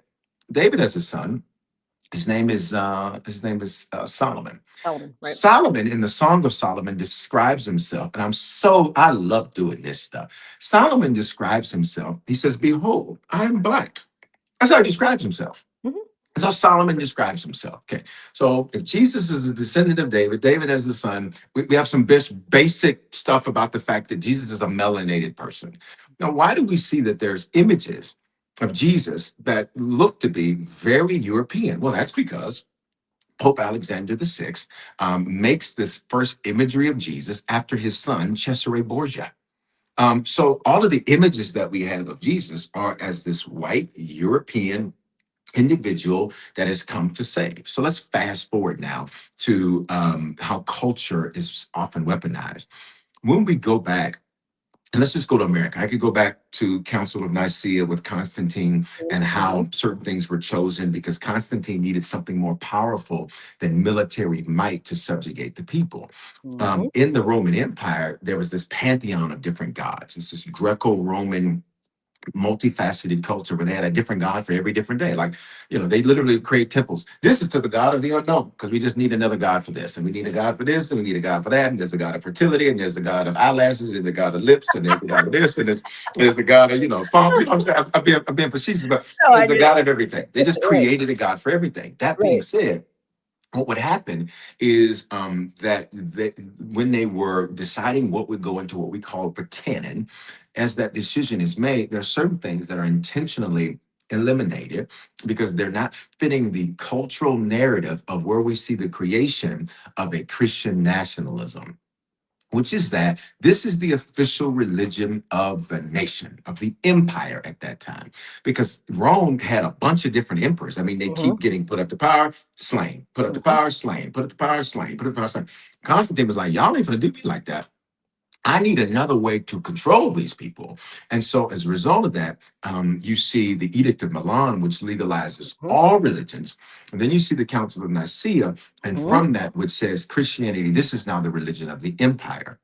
David has a son. His name is Solomon. Solomon, right? Solomon in the Song of Solomon describes himself, and I love doing this stuff. Solomon describes himself. He says, "Behold, I am black." That's how he describes himself. Mhm. That's how Solomon describes himself. Okay. So if Jesus is a descendant of David, David has the son, we have some basic stuff about the fact that Jesus is a melanated person. Now, why do we see that there's images of Jesus that look to be very European? Well, that's because Pope Alexander VI makes this first imagery of Jesus after his son, Cesare Borgia. So all of the images that we have of Jesus are as this white European individual that has come to save. So let's fast forward now to how culture is often weaponized. When we go back, and let's just go to America. I could go back to Council of Nicaea with Constantine and how certain things were chosen because Constantine needed something more powerful than military might to subjugate the people. Mhm. In the Roman Empire, there was this pantheon of different gods. It's this Greco-Roman multifaceted culture where they had a different god for every different day. Like, they literally create temples. This is to the god of the unknown because we just need another god for this, and we need a god for this, and we need a god for that. And there's a god of fertility, and there's the god of eyelashes, and the god of lips, and there's the god of this, and there's the god of funk. You know what I'm saying? I'm being facetious, but No, I there's the do. god of everything. They just Right, created a god for everything. That being right. said, what would happen is that when they were deciding what would go into what we call the canon, as that decision is made, there are certain things that are intentionally eliminated because they're not fitting the cultural narrative of where we see the creation of a Christian nationalism, which is that this is the official religion of the nation, of the empire at that time. Because Rome had a bunch of different emperors. I mean, they Mhm, keep getting put up to power, slain, put up to mhm. power, slain, put up to power, slain, put up to power, slain. Constantine was like, y'all ain't gonna do me like that. I need another way to control these people. And so, as a result of that, you see the Edict of Milan, which legalizes Mhm, all religions. And then you see the Council of Nicaea, and mhm. from that, which says Christianity, this is now the religion of the empire.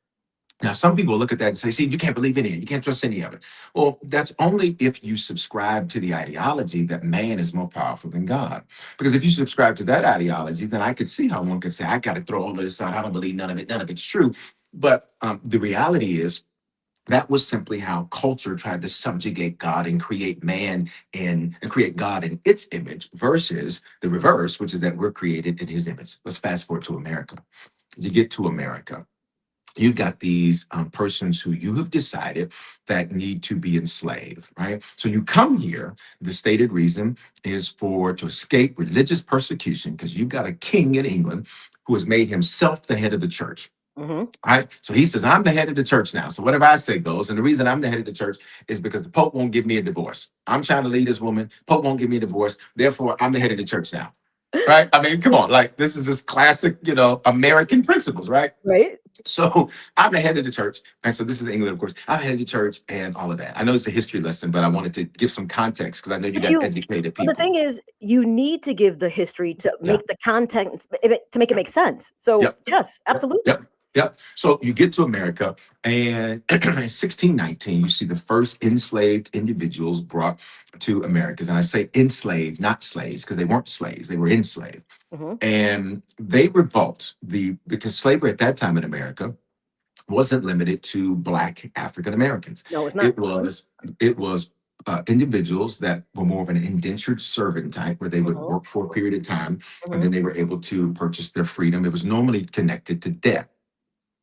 Now, some people look at that and say, see, you can't believe in it. You can't trust any of it. Well, that's only if you subscribe to the ideology that man is more powerful than God. Because if you subscribe to that ideology, then I could see how one could say, I got to throw all of this out. I don't believe none of it. None of it's true. But the reality is, that was simply how culture tried to subjugate God and create man and create God in its image versus the reverse, which is that we're created in his image. Let's fast forward to America. You get to America, you've got these persons who you have decided that need to be enslaved, right? So you come here, the stated reason is to escape religious persecution because you've got a king in England who has made himself the head of the church. Mhm. Right. So he says, I'm the head of the church now. So whatever I say goes. And the reason I'm the head of the church is because the Pope won't give me a divorce. I'm trying to lead this woman. Pope won't give me a divorce. Therefore, I'm the head of the church now. Right. I mean, come on. Like, this is this classic, American principles, right? Right? So I'm the head of the church. And so this is England, of course. I'm head of the church and all of that. I know it's a history lesson, but I wanted to give some context because I know you But got educated well, the people. thing is, you need to give the history to Yeah. make the content to make it make sense. So, Yep. yes, Yep. absolutely. Yep. Yep. So you get to America, and in 1619, you see the first enslaved individuals brought to Americas. And I say enslaved, not slaves, because they weren't slaves, they were enslaved. Mhm. And they revolt because slavery at that time in America wasn't limited to Black African Americans. No, it's not. It was it was individuals that were more of an indentured servant type, where they would Mhm, work for a period of time and mhm. then they were able to purchase their freedom. It was normally connected to debt.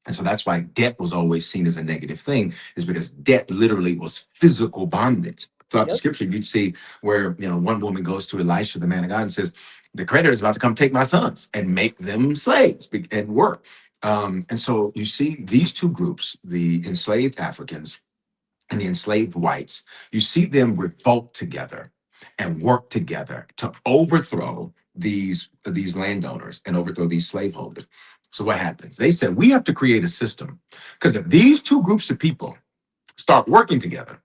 And so that's why debt was always seen as a negative thing, is because debt literally was physical bondage. Throughout the Yep. scripture, you'd see where, one woman goes to Elisha, the man of God, and says, the creditor is about to come take my sons and make them slaves and work. And so you see these two groups, the enslaved Africans and the enslaved whites, you see them revolt together and work together to overthrow these landowners and overthrow these slaveholders. So what happens? They said, we have to create a system, because if these two groups of people start working together,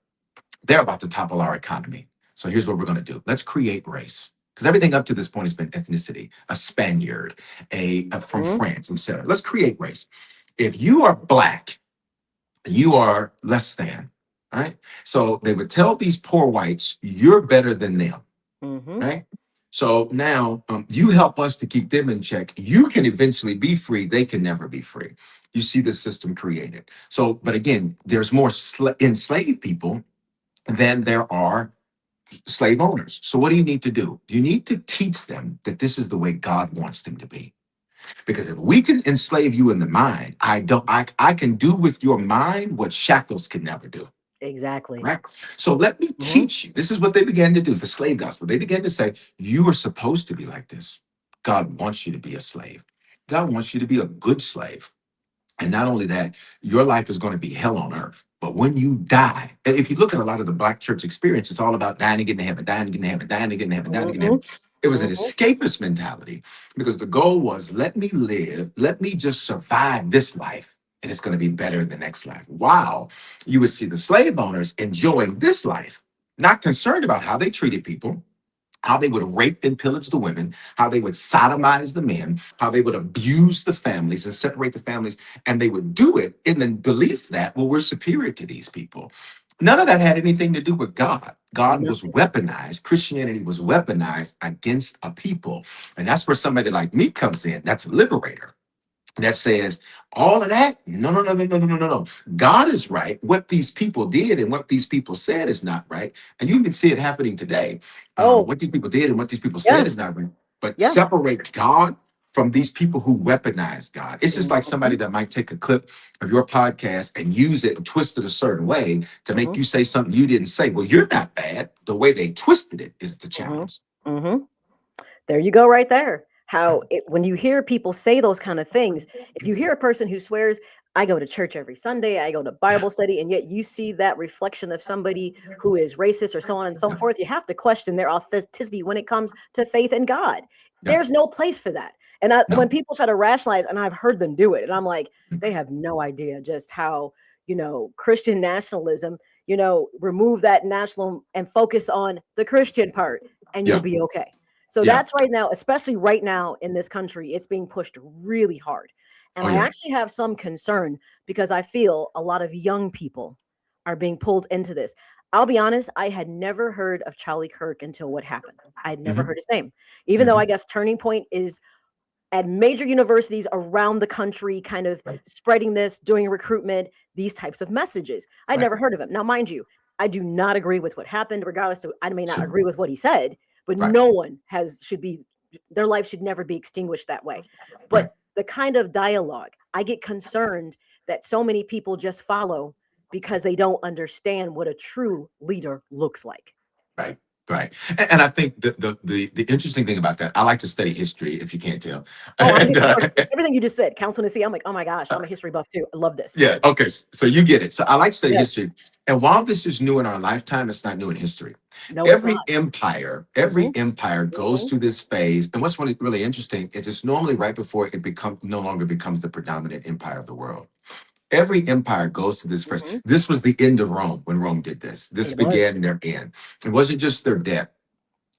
they're about to topple our economy. So here's what we're going to do. Let's create race. Because everything up to this point has been ethnicity, a Spaniard, from France, etc. Let's create race. If you are Black, you are less than, right? So they would tell these poor whites, you're better than them, right? So now you help us to keep them in check. You can eventually be free. They can never be free. You see the system created. So, but again, there's more enslaved people than there are slave owners. So what do you need to do? You need to teach them that this is the way God wants them to be. Because if we can enslave you in the mind, I can do with your mind what shackles can never do. Exactly. Right. So let me teach you. This is what they began to do, the slave gospel. They began to say, you are supposed to be like this. God wants you to be a slave. God wants you to be a good slave. And not only that, your life is going to be hell on earth. But when you die, and if you look at a lot of the Black church experience, it's all about dying and getting to heaven, dying and getting to heaven, dying and getting to heaven, dying and getting to heaven. It was an escapist mentality, because the goal was, let me live, let me just survive this life, and it's going to be better in the next life. Wow. You would see the slave owners enjoying this life, not concerned about how they treated people, how they would rape and pillage the women, how they would sodomize the men, how they would abuse the families and separate the families. And they would do it in the belief that, well, we're superior to these people. None of that had anything to do with God. God was weaponized. Christianity was weaponized against a people. And that's where somebody like me comes in. That's a liberator. That says all of that. No. God is right. What these people did and what these people said is not right. And you can see it happening today. What these people did and what these people said is not right. But separate God from these people who weaponize God. It's just like somebody that might take a clip of your podcast and use it and twist it a certain way to make you say something you didn't say. Well, you're not bad. The way they twisted it is the challenge. There you go, right there. How when you hear people say those kind of things, if you hear a person who swears, I go to church every Sunday, I go to Bible study, and yet you see that reflection of somebody who is racist or so on and so forth, you have to question their authenticity when it comes to faith in God. There's no place for that. And when people try to rationalize, and I've heard them do it, and I'm like, they have no idea just how, Christian nationalism, remove that national and focus on the Christian part, and you'll be okay. So that's right now, especially right now in this country, it's being pushed really hard. And I actually have some concern, because I feel a lot of young people are being pulled into this. I'll be honest, I had never heard of Charlie Kirk until what happened. I had never heard his name, even though I guess Turning Point is at major universities around the country, kind of spreading this, doing recruitment, these types of messages. I'd never heard of him. Now, mind you, I do not agree with what happened, regardless of, I may not agree with what he said, but no one their life should never be extinguished that way. But the kind of dialogue, I get concerned that so many people just follow because they don't understand what a true leader looks like. Right. And I think the interesting thing about that, I like to study history, if you can't tell. Everything you just said, Council Tennessee, I'm like, oh my gosh, I'm a history buff too. I love this. Yeah. Okay. So you get it. So I like to study history. And while this is new in our lifetime, it's not new in history. No, every empire goes through this phase. And what's really interesting is it's normally right before it no longer becomes the predominant empire of the world. Every empire goes to this phase. This was the end of Rome when Rome did this. This began their end. It wasn't just their death.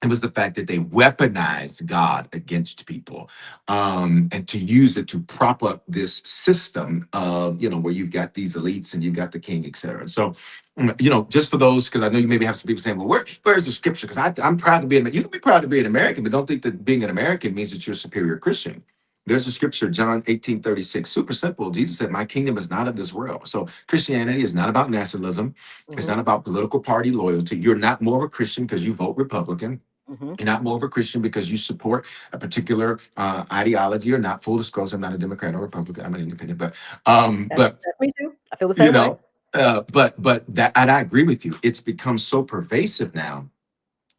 It was the fact that they weaponized God against people, and to use it to prop up this system of, where you've got these elites and you've got the king, et cetera. So, just for those, because I know you maybe have some people saying, well, where's the scripture? Because I'm proud to be you can be proud to be an American, but don't think that being an American means that you're a superior Christian. There's a scripture, John 18:36, super simple. Jesus said, my kingdom is not of this world. So Christianity is not about nationalism. It's not about political party loyalty. You're not more of a Christian because you vote Republican. You're not more of a Christian because you support a particular ideology or not. Full disclosure, I'm not a Democrat or Republican. I'm an independent, but that's me too. I feel the same way. But that, and I agree with you. It's become so pervasive now.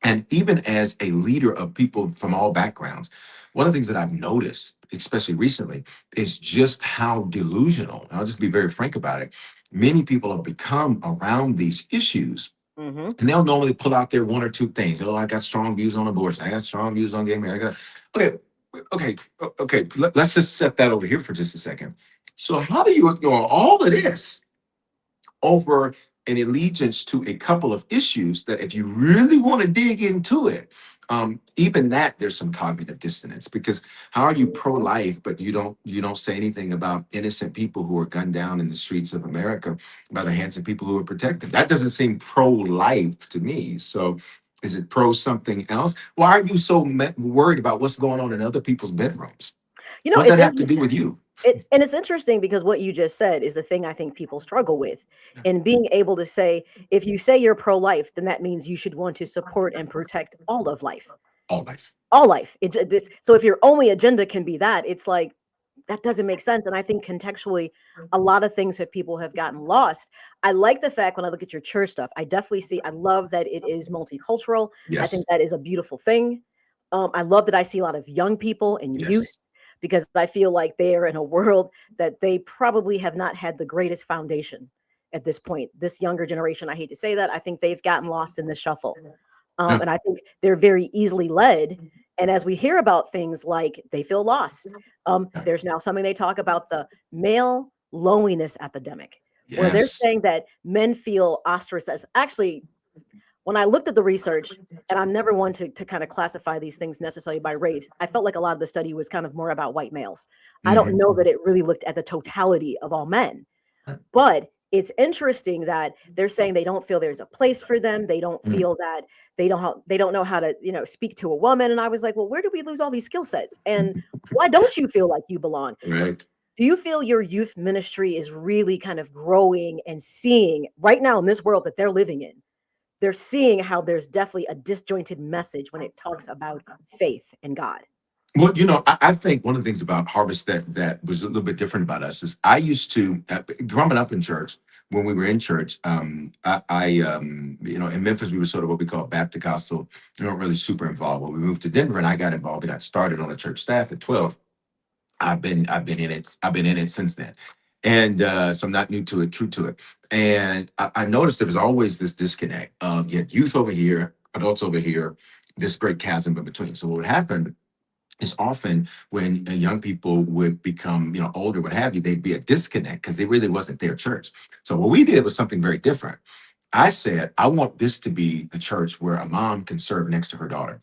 And even as a leader of people from all backgrounds, one of the things that I've noticed, especially recently, is just how delusional. And I'll just be very frank about it. Many people have become around these issues, Hmm. and they'll normally pull out their one or two things. Oh, I got strong views on abortion. I got strong views on gay marriage. Okay, okay. Let's just set that over here for just a second. So, how do you ignore all of this over an allegiance to a couple of issues that, if you really want to dig into it, even that there's some cognitive dissonance, because how are you pro-life but you don't say anything about innocent people who are gunned down in the streets of America by the hands of people who are protected? That doesn't seem pro-life to me. So is it pro something else? Why are you so worried about what's going on in other people's bedrooms? You know, What does that have to do with you? and it's interesting because what you just said is the thing I think people struggle with, in being able to say, if you say you're pro-life, then that means you should want to support and protect all of life, All life. all life. So if your only agenda can be that, it's like that doesn't make sense. And I think contextually, a lot of things that people have gotten lost. I like the fact when I look at your church stuff, I definitely see. I love that it is multicultural. I Yes. think that is a beautiful thing. I love that I see a lot of young people and youth, Yes. because I feel like they are in a world that they probably have not had the greatest foundation at this point. This younger generation, I hate to say that, I think they've gotten lost in the shuffle. Yeah. And I think they're very easily led. And as we hear about things like they feel lost, there's now something they talk about, the male loneliness epidemic, where they're Yes. saying that men feel ostracized. Actually, when I looked at the research, and I'm never one to kind of classify these things necessarily by race, I felt like a lot of the study was kind of more about white males. I don't Mhm. know that it really looked at the totality of all men, but it's interesting that they're saying they don't feel there's a place for them. They don't Mm. feel that they don't know how to, speak to a woman. And I was like, well, where do we lose all these skill sets? And why don't you feel like you belong? Right. Do you feel your youth ministry is really kind of growing and seeing right now in this world that they're living in? They're seeing how there's definitely a disjointed message when it talks about faith and God. Well, I think one of the things about Harvest that was a little bit different about us is I used to, growing up in church, when we were in church, in Memphis, we were sort of what we call Baptist Costal. We weren't really super involved. When we moved to Denver and I got involved, I got started on the church staff at 12. I've been in it. I've been in it since then. And so I'm not new to it, true to it. And I noticed there was always this disconnect. You had youth over here, adults over here, this great chasm in between. So what would happen is often when young people would become, older, what have you, they'd be a disconnect because they really wasn't their church. So what we did was something very different. I said, I want this to be the church where a mom can serve next to her daughter.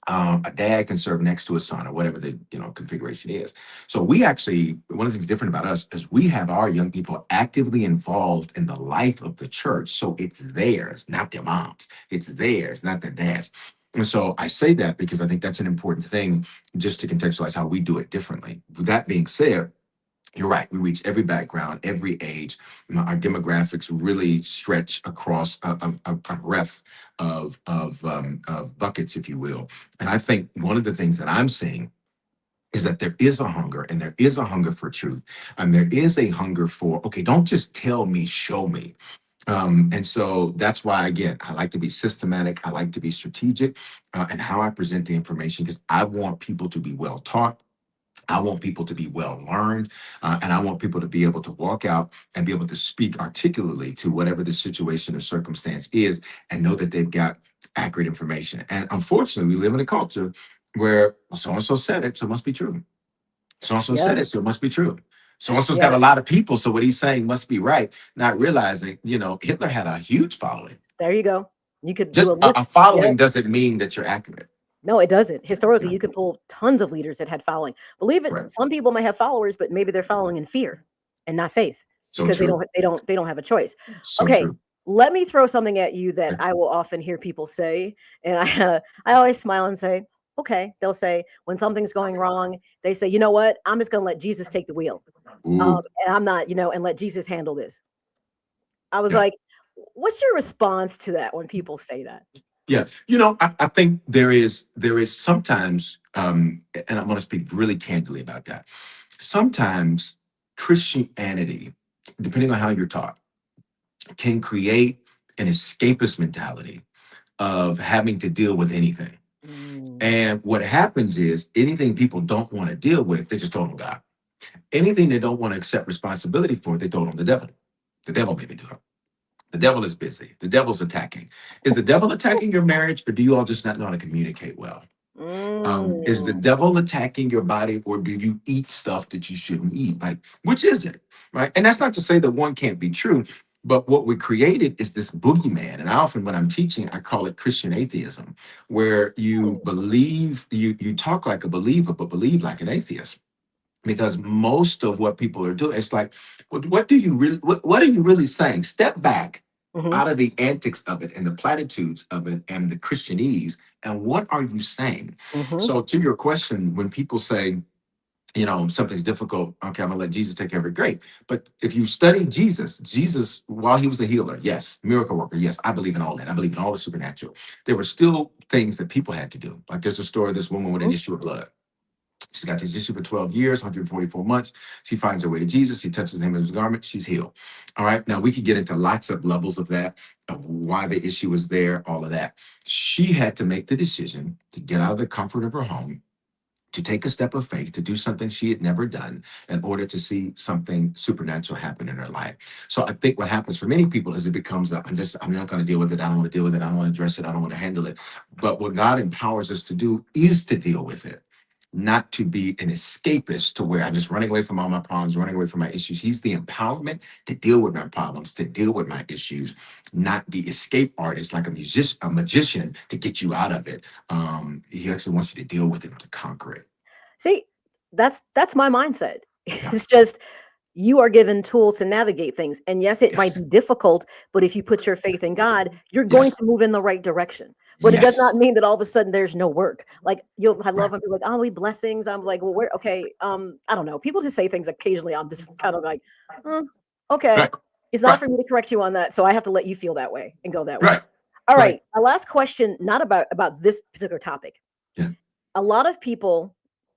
A dad can serve next to a son, or whatever the configuration is. So we actually, one of the things different about us is we have our young people actively involved in the life of the church. So it's theirs, not their moms. It's theirs, not their dads. And so I say that because I think that's an important thing, just to contextualize how we do it differently. With that being said, you're right. We reach every background, every age. Our demographics really stretch across a breadth of buckets, if you will. And I think one of the things that I'm seeing is that there is a hunger, and there is a hunger for truth, and there is a hunger for, okay, don't just tell me, show me. And so that's why, again, I like to be systematic. I like to be strategic in how I present the information, because I want people to be well taught. I want people to be well learned, and I want people to be able to walk out and be able to speak articulately to whatever the situation or circumstance is, and know that they've got accurate information. And unfortunately, we live in a culture where so and so said it, so it must be true. So and so Yeah. said it, so it must be true. So and so's Yeah. got a lot of people, so what he's saying must be right. Not realizing, Hitler had a huge following. There you go. You could do Just a a list. Yeah. following doesn't mean that you're accurate. No, it doesn't. Historically, Yeah. you can pull tons of leaders that had following. Believe it, Right. some people may have followers, but maybe they're following in fear and not faith, So because they true. don't they don't they don't have a choice. So Okay, true. let me throw something at you that Okay. I will often hear people say, and I always smile and say, okay. They'll say when something's going wrong, they say, you know what? I'm just going to let Jesus take the wheel, Ooh. and I'm not, and let Jesus handle this. I was Yeah. like, what's your response to that when people say that? Yeah, I think there is sometimes, and I want to speak really candidly about that. Sometimes Christianity, depending on how you're taught, can create an escapist mentality of having to deal with anything. And what happens is anything people don't want to deal with, they just throw it on God. Anything they don't want to accept responsibility for, they throw it on the devil. The devil made me do it. The devil is busy. The devil's attacking. Is the devil attacking your marriage, or do you all just not know how to communicate well? Is the devil attacking your body, or do you eat stuff that you shouldn't eat? Like, which is it? Right. And that's not to say that one can't be true, but what we created is this boogeyman. And I often, when I'm teaching, I call it Christian atheism, where you believe, you talk like a believer, but believe like an atheist. Because most of what people are doing, it's like, what do you really, what are you really saying? Step back out of the antics of it and the platitudes of it and the Christianese, and what are you saying? So to your question, when people say, something's difficult, okay, I'm gonna let Jesus take care of it. Great. But if you study Jesus, while he was a healer, yes, miracle worker, yes, I believe in all that. I believe in all the supernatural. There were still things that people had to do. Like there's a story of this woman with an issue of blood. She's got this issue for 12 years, 144 months. She finds her way to Jesus. She touches him in his garment. She's healed. All right. Now, we could get into lots of levels of that, of why the issue was there, all of that. She had to make the decision to get out of the comfort of her home, to take a step of faith, to do something she had never done in order to see something supernatural happen in her life. So I think what happens for many people is it becomes, I'm not going to deal with it. I don't want to deal with it. I don't want to address it. I don't want to handle it. But what God empowers us to do is to deal with it, not to be an escapist to where I'm just running away from all my problems, running away from my issues. He's the empowerment to deal with my problems, to deal with my issues, not the escape artist like a magician to get you out of it. He actually wants you to deal with it, to conquer it. See, that's my mindset. Yeah. It's just you are given tools to navigate things. And yes, it might be difficult, but if you put your faith in God, you're going to move in the right direction. But it does not mean that all of a sudden there's no work. Like I love when people are like, oh, we blessings. I'm like, well, where? Okay. I don't know. People just say things occasionally. I'm just kind of like, okay. Right. It's not for me to correct you on that. So I have to let you feel that way and go that way. Right. All right. My last question, not about this particular topic. Yeah. A lot of people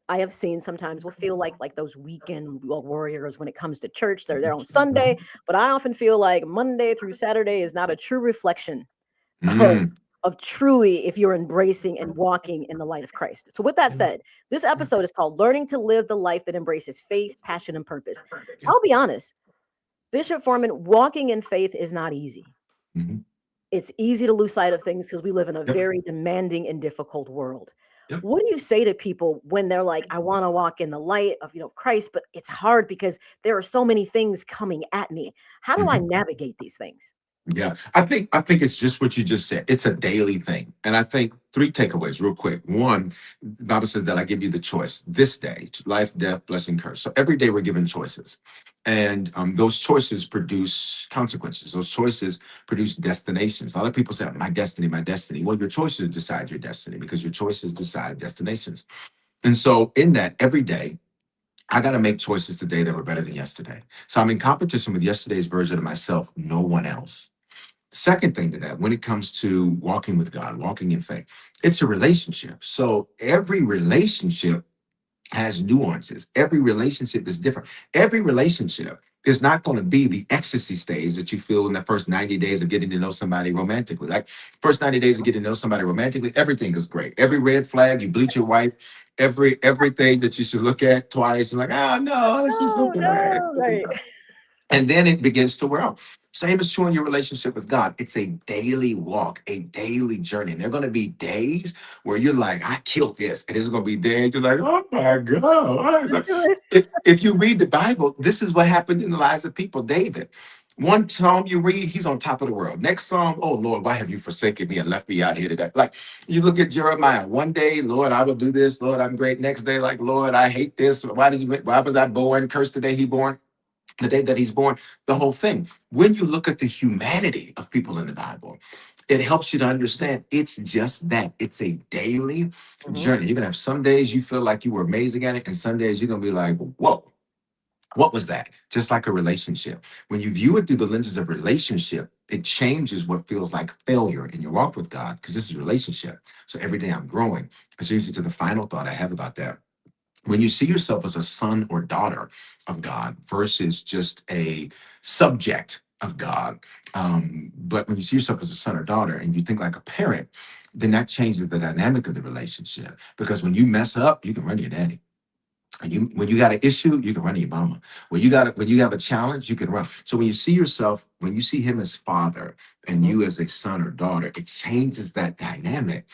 I have seen sometimes will feel like those weekend warriors when it comes to church. They're there on Sunday, but I often feel like Monday through Saturday is not a true reflection of truly if you're embracing and walking in the light of Christ. So with that said, this episode is called Learning to Live the Life That Embraces Faith, Passion, and Purpose. I'll be honest, Bishop Foreman, walking in faith is not easy. It's easy to lose sight of things because we live in a very demanding and difficult world. What do you say to people when they're like, I want to walk in the light of, Christ, but it's hard because there are so many things coming at me. How do I navigate these things? Yeah, I think it's just what you just said. It's a daily thing. And I think 3 takeaways real quick. One, the Bible says that I give you the choice this day, life, death, blessing, curse. So every day we're given choices. And those choices produce consequences. Those choices produce destinations. A lot of people say, my destiny, my destiny. Well, your choices decide your destiny because your choices decide destinations. And so in that, every day, I got to make choices today that were better than yesterday. So I'm in competition with yesterday's version of myself, no one else. Second thing to that, when it comes to walking with God, walking in faith, it's a relationship. So every relationship has nuances. Every relationship is different. Every relationship is not going to be the ecstasy stage that you feel in the first 90 days of getting to know somebody romantically. Like first 90 days of getting to know somebody romantically, everything is great. Every red flag, you bleach your white. Everything that you should look at twice, you're like, oh no, this is so right. And then it begins to wear off. Same is true in your relationship with God. It's a daily walk, a daily journey. And there are going to be days where you're like, I killed this. And there's going to be days you're like, oh my God. If you read the Bible, this is what happened in the lives of people. David, one psalm you read, he's on top of the world. Next psalm, oh Lord, why have you forsaken me and left me out here today? Like you look at Jeremiah, one day, Lord, I will do this. Lord, I'm great. Next day, like, Lord, I hate this. Why was I born? Cursed the day he born. The day that he's born, the whole thing. When you look at the humanity of people in the Bible, it helps you to understand it's just that. It's a daily journey. You're going to have some days you feel like you were amazing at it, and some days you're going to be like, whoa, what was that? Just like a relationship. When you view it through the lenses of relationship, it changes what feels like failure in your walk with God, because this is a relationship. So every day I'm growing. It's usually to the final thought I have about that. When you see yourself as a son or daughter of God versus just a subject of God, but when you see yourself as a son or daughter and you think like a parent, then that changes the dynamic of the relationship. Because when you mess up, you can run to your daddy. And when you got an issue, you can run to your mama. When you have a challenge, you can run. So when you see yourself, when you see him as father and Mhm. you as a son or daughter, it changes that dynamic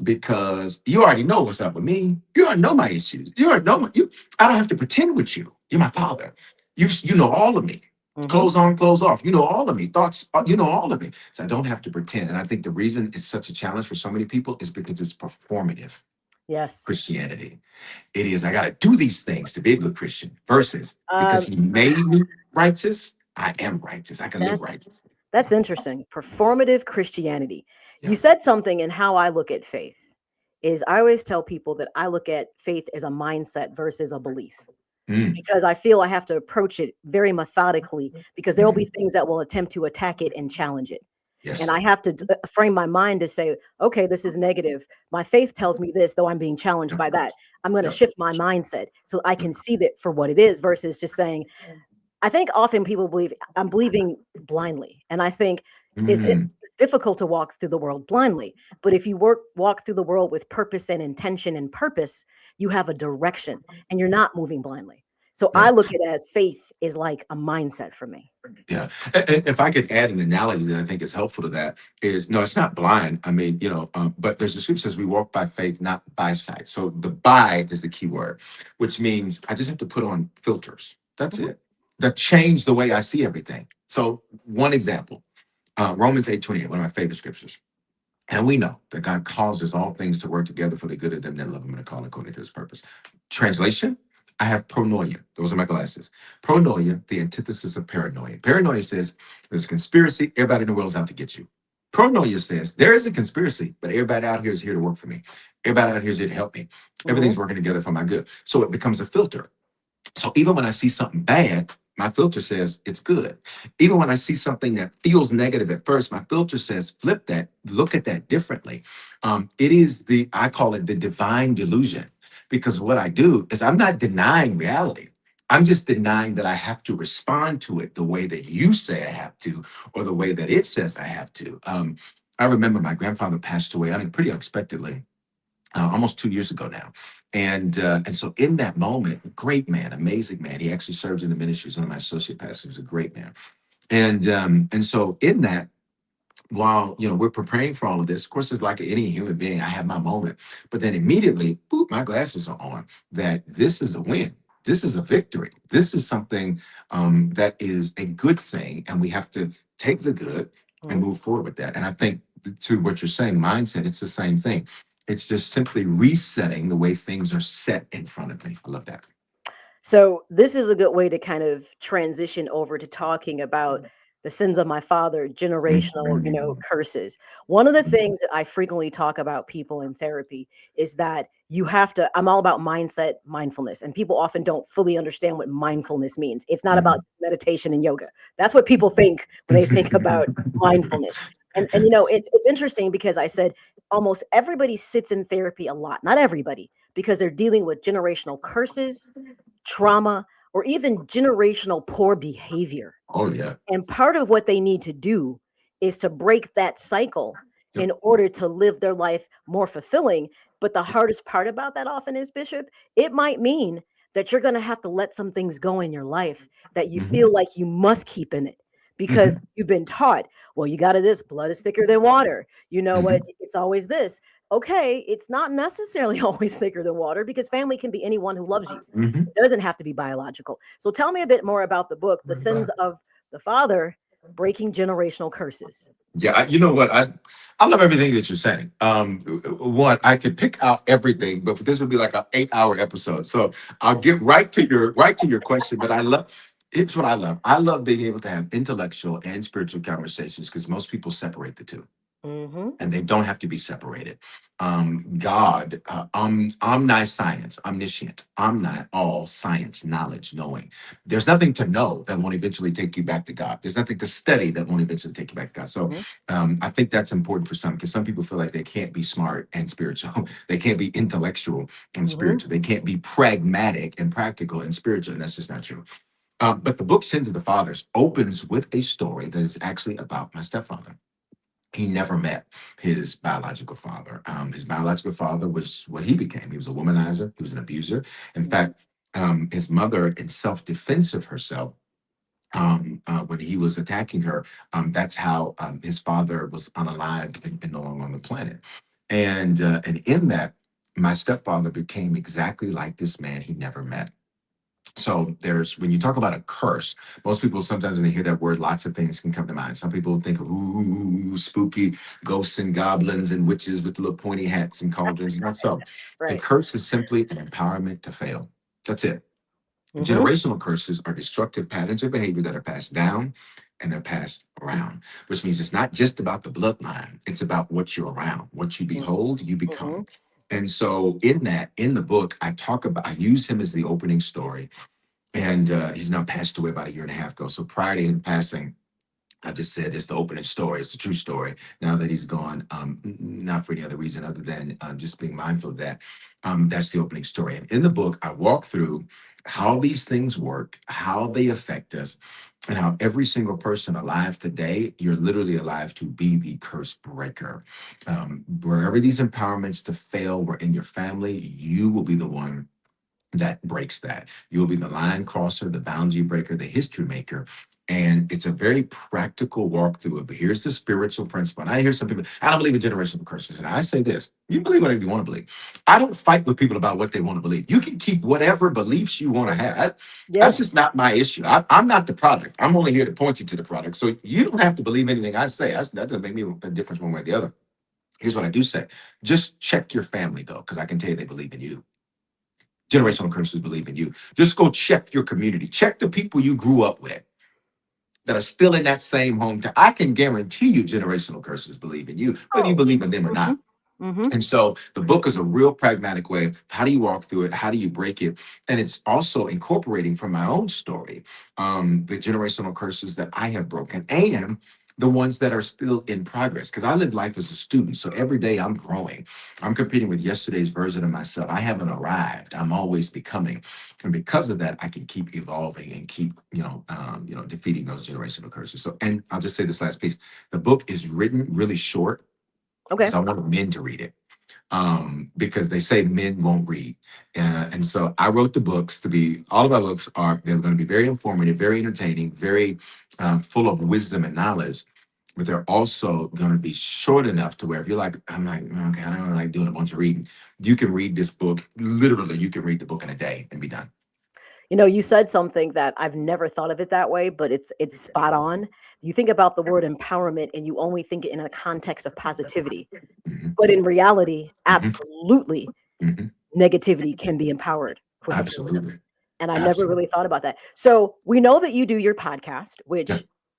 because you already know what's up with me. You already know my issues. You already know you. I don't have to pretend with you. You're my father. You know all of me. Mhm. Clothes on, clothes off. You know all of me. Thoughts. You know all of me. So I don't have to pretend. And I think the reason it's such a challenge for so many people is because it's performative Yes. Christianity. It is, I got to do these things to be a good Christian versus because Um, he made me righteous, I am righteous. I can live that's righteous. that's interesting. Performative Christianity. You Yeah. said something in how I look at faith is I always tell people that I look at faith as a mindset versus a belief Mm, because I feel I have to approach it very methodically because there will be mhm. things that will attempt to attack it and challenge it. And I Yes. have to frame my mind to say, okay, this is negative. My faith tells me this, though I'm being challenged Yep. by that. I'm going to Yep. shift my mindset so I Yep. can see that for what it is versus just saying, I think often people believe I'm believing blindly. And I think Mm, it's difficult to walk through the world blindly. But if you walk through the world with purpose and intention and purpose, you have a direction and you're not moving blindly. So I yeah. look at it as faith is like a mindset for me. Yeah. If I could add an analogy that I think is helpful to that is no, it's not blind. I mean, but there's a scripture says we walk by faith, not by sight. So the by is the key word, which means I just have to put on filters. That's Mhm. it. That change the way I see everything. So one example, Romans 8:28, one of my favorite scriptures. And we know that God causes all things to work together for the good of them that love him and are called according to his purpose. Translation, I have pronoia. Those are my glasses. Pronoia, the antithesis of paranoia. Paranoia says there's a conspiracy, everybody in the world is out to get you. Pronoia says there is a conspiracy, but everybody out here is here to work for me. Everybody out here is here to help me. Mhm. Everything's working together for my good. So it becomes a filter. So even when I see something bad, my filter says it's good. Even when I see something that feels negative at first, my filter says flip that, look at that differently. It is I call it the divine delusion, because what I do is I'm not denying reality. I'm just denying that I have to respond to it the way that you say I have to, or the way that it says I have to. I remember my grandfather passed away pretty unexpectedly almost 2 years ago now. And so in that moment, great man, amazing man. He actually served in the ministry. He's one of my associate pastors. He was a great man. And so in that, while we're preparing for all of this, of course, it's like any human being. I have my moment, but then immediately, boop, my glasses are on. That this is a win. This is a victory. This is something that is a good thing, and we have to take the good and Mhm. move forward with that. And I think to what you're saying, mindset, it's the same thing. It's just simply resetting the way things are set in front of me. I love that. So this is a good way to kind of transition over to talking about the sins of my father, generational, Mhm. curses. One of the things that I frequently talk about people in therapy is that you have to, I'm all about mindset, mindfulness, and people often don't fully understand what mindfulness means. It's not about Mhm. meditation and yoga. That's what people think when they think about mindfulness. And it's interesting because I said almost everybody sits in therapy a lot. Not everybody, because they're dealing with generational curses, trauma, or even generational poor behavior. Oh yeah. And part of what they need to do is to break that cycle Yep. in order to live their life more fulfilling. But the hardest part about that often is, Bishop, it might mean that you're going to have to let some things go in your life that you Mhm. feel like you must keep in it because Mhm. you've been taught, well, you got to this, blood is thicker than water. You know what? Mhm. It's always this. Okay, it's not necessarily always thicker than water because family can be anyone who loves you. Mhm. It doesn't have to be biological. So tell me a bit more about the book, The Sins of the Father, Breaking Generational Curses. Yeah, you know what? I love everything that you're saying. One, I could pick out everything, but this would be like an 8-hour episode. So I'll get right to your question. But it's what I love. I love being able to have intellectual and spiritual conversations because most people separate the two. Hmm. And they don't have to be separated. God, omniscience, omniscient, omni, all science, knowledge, knowing. There's nothing to know that won't eventually take you back to God. There's nothing to study that won't eventually take you back to God. So Hmm. I think that's important for some because some people feel like they can't be smart and spiritual. They can't be intellectual and Hmm. spiritual. They can't be pragmatic and practical and spiritual. And that's just not true. But the book Sins of the Fathers opens with a story that is actually about my stepfather. he never met his biological father. His biological father was what he became. He was a womanizer. He was an abuser. In fact, his mother, in self-defense of herself, when he was attacking her, that's how his father was unalived and no longer on the planet. And in that, my stepfather became exactly like this man he never met. So there's when you talk about a curse, most people sometimes when they hear that word, lots of things can come to mind. Some people think of ooh, spooky ghosts and goblins and witches with little pointy hats and cauldrons. Not so. A Right. curse is simply an empowerment to fail. That's it. Mhm. Generational curses are destructive patterns of behavior that are passed down and they're passed around, which means it's not just about the bloodline. It's about what you're around. What you behold, you become. And so in the book, I use him as the opening story. And he's now passed away about a year and a half ago. So prior to him passing, I just said it's the opening story. It's a true story. Now that he's gone, not for any other reason other than just being mindful of that. That's the opening story. And in the book, I walk through how these things work, how they affect us, and how every single person alive today, you're literally alive to be the curse breaker. Wherever these empowerments to fail were in your family, you will be the one that breaks that. You'll be the line crosser, the boundary breaker, the history maker. And it's a very practical walkthrough of here's the spiritual principle. And I hear some people, I don't believe in generational curses. And I say this, you believe whatever you want to believe. I don't fight with people about what they want to believe. You can keep whatever beliefs you want to have. That's just not my issue. I'm not the product. I'm only here to point you to the product. So you don't have to believe anything I say. That doesn't make me a difference one way or the other. Here's what I do say. Just check your family, though, because I can tell you they believe in you. Generational curses believe in you. Just go check your community. Check the people you grew up with that are still in that same hometown. I can guarantee you generational curses believe in you, whether you believe in them or not. And so the book is a real pragmatic way. How do you walk through it? How do you break it? And it's also incorporating from my own story, the generational curses that I have broken and the ones that are still in progress. Because I live life as a student. So every day I'm growing. I'm competing with yesterday's version of myself. I haven't arrived. I'm always becoming. And because of that, I can keep evolving and keep, defeating those generational curses. So, and I'll just say this last piece. The book is written really short. Okay. So I want men to read it because they say men won't read. And so I wrote the books all of my books they're going to be very informative, very entertaining, very full of wisdom and knowledge, but they're also going to be short enough to where if you're like, I'm like, okay, I don't like doing a bunch of reading. You can read this book. Literally, you can read the book in a day and be done. You said something that I've never thought of it that way, but it's spot on. You think about the word empowerment and you only think it in a context of positivity. But in reality, absolutely, negativity can be empowered. Absolutely. And I never really thought about that. So we know that you do your podcast, which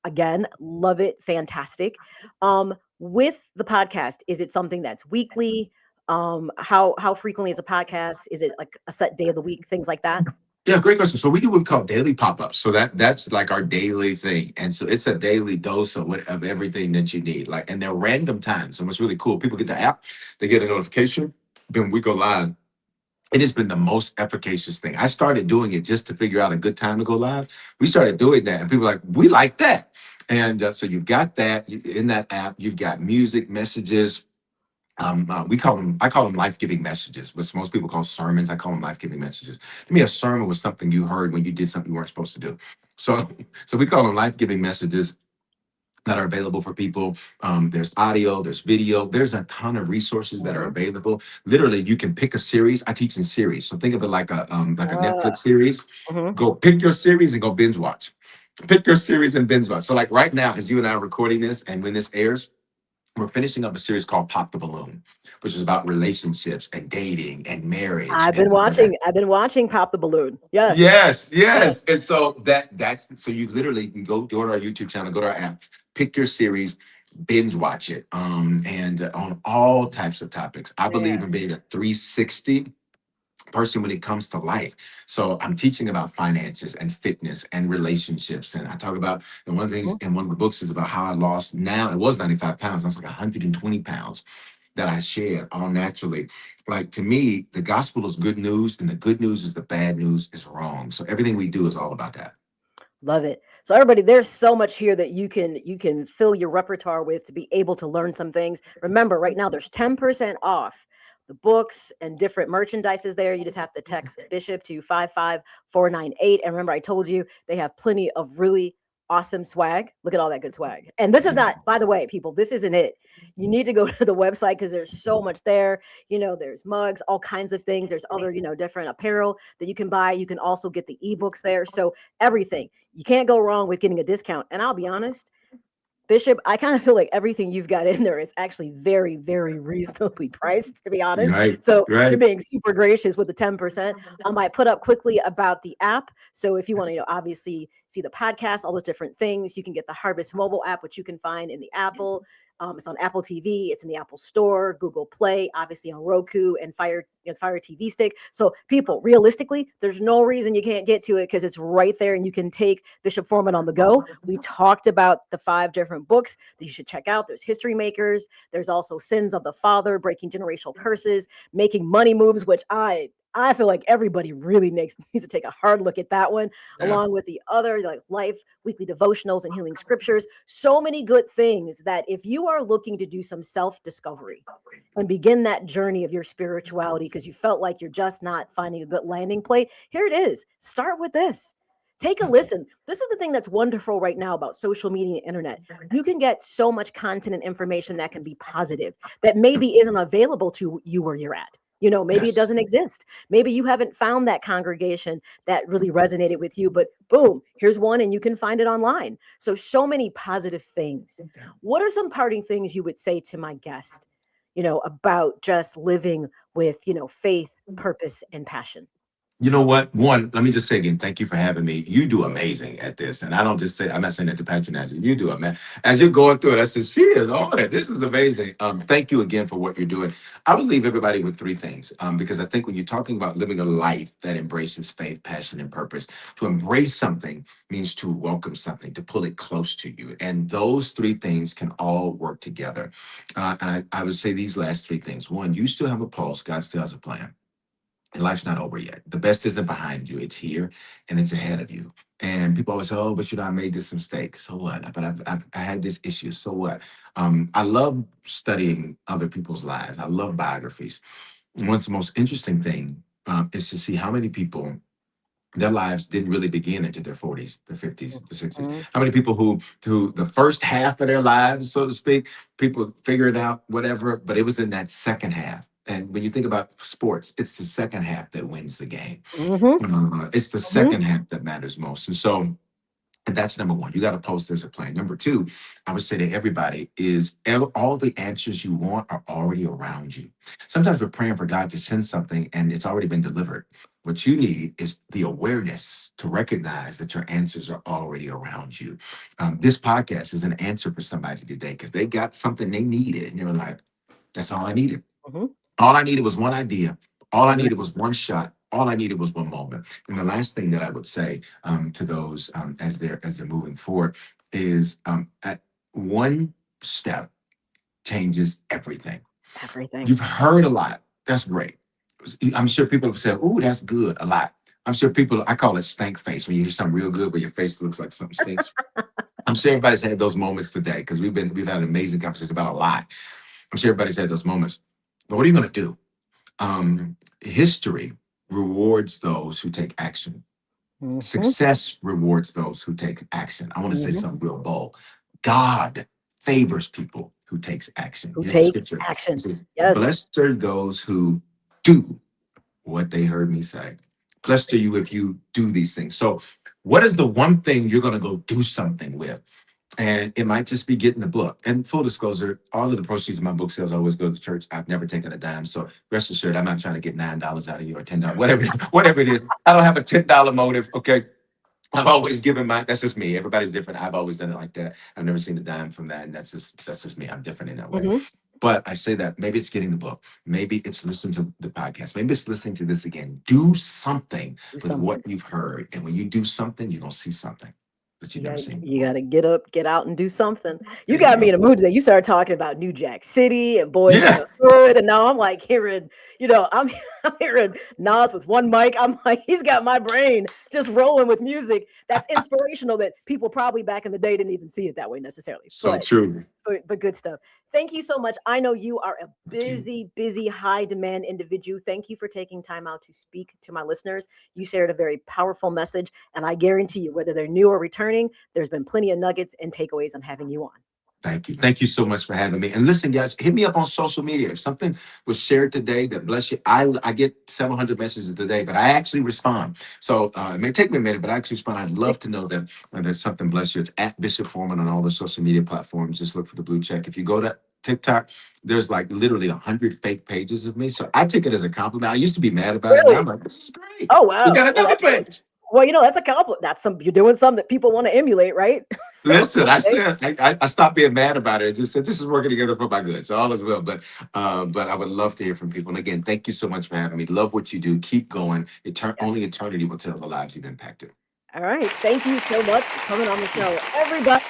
again, love it. Fantastic. With the podcast, is it something that's weekly? How frequently is a podcast? Is it like a set day of the week, things like that? Yeah, great question. So we do what we call daily pop-ups. So that's like our daily thing. And so it's a daily dose of everything that you need. And they're random times. So what's really cool, people get the app, they get a notification, then we go live. It has been the most efficacious thing. I started doing it just to figure out a good time to go live. We started doing that and people are like, we like that. And so you've got that in that app, you've got music, messages. I call them life-giving messages, which most people call sermons. I call them life-giving messages. To me, a sermon was something you heard when you did something you weren't supposed to do. So we call them life-giving messages that are available for people. There's audio, there's video, there's a ton of resources that are available. Literally, you can pick a series. I teach in series. So think of it like a Netflix series. Go pick your series and go binge watch. Pick your series and binge watch. So like right now, as you and I are recording this and when this airs, we're finishing up a series called Pop the Balloon, which is about relationships and dating and marriage. I've been watching Pop the Balloon. Yes. And so so you literally can go to our YouTube channel, go to our app, pick your series, binge watch it, and on all types of topics. I believe in being a 360 person when it comes to life. So I'm teaching about finances and fitness and relationships. And I talk about, and one of the things in one of the books is about how I lost, now it was 95 pounds. I was like 120 pounds that I shared all naturally. Like to me, the gospel is good news and the good news is the bad news is wrong. So everything we do is all about that. Love it. So everybody, there's so much here that you can fill your repertoire with to be able to learn some things. Remember, right now there's 10% off the books and different merchandises there. You just have to text Bishop to 55498. And remember, I told you they have plenty of really awesome swag. Look at all that good swag. And this is not, by the way, people, this isn't it. You need to go to the website because there's so much there. There's mugs, all kinds of things. There's other, different apparel that you can buy. You can also get the ebooks there. So everything. You can't go wrong with getting a discount. And I'll be honest, Bishop, I kind of feel like everything you've got in there is actually very, very reasonably priced, to be honest. Right, So right. you're being super gracious with the 10%. I might put up quickly about the app. So if you want to, obviously see the podcast, all those different things, you can get the Harvest mobile app, which you can find in the Apple. It's on Apple TV. It's in the Apple Store, Google Play, obviously on Roku and Fire TV Stick. So people, realistically, there's no reason you can't get to it because it's right there and you can take Bishop Foreman on the go. We talked about the 5 different books that you should check out. There's History Makers. There's also Sins of the Father, Breaking Generational Curses, Making Money Moves, which I feel like everybody really needs to take a hard look at that one, along with the other like Life, Weekly Devotionals, and Healing Scriptures. So many good things that if you are looking to do some self-discovery and begin that journey of your spirituality because you felt like you're just not finding a good landing plate, here it is. Start with this. Take a listen. This is the thing that's wonderful right now about social media and internet. You can get so much content and information that can be positive that maybe isn't available to you where you're at. Maybe it doesn't exist. Maybe you haven't found that congregation that really resonated with you, but boom, here's one and you can find it online. So many positive things. What are some parting things you would say to my guest, about just living with, faith, purpose, and passion? You know what? One, let me just say again, thank you for having me. You do amazing at this. And I don't just say, I'm not saying that to patronize you. You do it, man. As you're going through it, I said, she is on it. This is amazing. Thank you again for what you're doing. I would leave everybody with 3 things because I think when you're talking about living a life that embraces faith, passion, and purpose, to embrace something means to welcome something, to pull it close to you. And those 3 things can all work together. And I would say these last 3 things. One, you still have a pulse. God still has a plan. And life's not over yet. The best isn't behind you. It's here and it's ahead of you. And people always say, oh, but I made this mistake. So what? But I had this issue. So what? I love studying other people's lives. I love biographies. And what's the most interesting thing is to see how many people, their lives didn't really begin into their 40s, their 50s, their 60s. How many people who the first half of their lives, so to speak, people figure it out, whatever, but it was in that second half. And when you think about sports, it's the second half that wins the game. It's the second half that matters most. And so that's number one. You got to post there's a plan. Number 2, I would say to everybody is all the answers you want are already around you. Sometimes we're praying for God to send something and it's already been delivered. What you need is the awareness to recognize that your answers are already around you. This podcast is an answer for somebody today because they got something they needed and they were like, that's all I needed. All I needed was one idea. All I needed was one shot. All I needed was one moment. And the last thing that I would say to those as they're moving forward is at one step changes everything. Everything. You've heard a lot. That's great. I'm sure people have said, "Ooh, that's good," a lot. I'm sure people, I call it stank face when you hear something real good, but your face looks like something stinks. I'm sure everybody's had those moments today because we've had an amazing conversation about a lot. I'm sure everybody's had those moments. But what are you going to do? History rewards those who take action. Success rewards those who take action. I want to say something real bold. God favors people who takes action. Who Here's the take scripture. action. It says, Yes. blessed are those who do what they heard me say. Blessed are you if you do these things. So what is the one thing you're going to go do something with? And it might just be getting the book. And full disclosure, all of the proceeds of my book sales always go to the church. I've never taken a dime. So rest assured, I'm not trying to get $9 out of you or $10, whatever it is. I don't have a $10 motive. Okay. I've always given that's just me. Everybody's different. I've always done it like that. I've never seen a dime from that. And that's just me. I'm different in that way. But I say that maybe it's getting the book. Maybe it's listening to the podcast. Maybe it's listening to this again. Do something with what you've heard. And when you do something, you're going to see something. that you've never seen You before. gotta get up, get out, and do something. You There you got me go. in a mood today. You started talking about New Jack City and Boys in Yeah. the Hood, and now I'm like hearing, I'm, I'm hearing Nas with one mic. I'm like, he's got my brain just rolling with music that's inspirational. That people probably back in the day didn't even see it that way necessarily, So true. but good stuff. Thank you so much. I know you are a Thank you. busy, high demand individual. Thank you for taking time out to speak to my listeners. You shared a very powerful message, and I guarantee you, whether they're new or returning, there's been plenty of nuggets and takeaways on having you on. Thank you. Thank you so much for having me. And listen, guys, hit me up on social media. If something was shared today that bless you, I get 700 messages a day, but I actually respond. So it may take me a minute, but I actually respond. I'd love to know that there's something bless you. It's at Bishop Foreman on all the social media platforms. Just look for the blue check. If you go to TikTok, there's like literally 100 fake pages of me. So I take it as a compliment. I used to be mad about it. Now I'm Really? like, this is great. Oh You wow. got Well, another page. that's a compliment. That's some you're doing something that people want to emulate, right? So Listen, I hey, said I stopped being mad about it. I just said this is working together for my good, so all is well. But I would love to hear from people. And again, thank you so much for having me. Love what you do. Keep going. yes. Only eternity will tell the lives you've impacted. All right. Thank you so much for coming on the show. Everybody,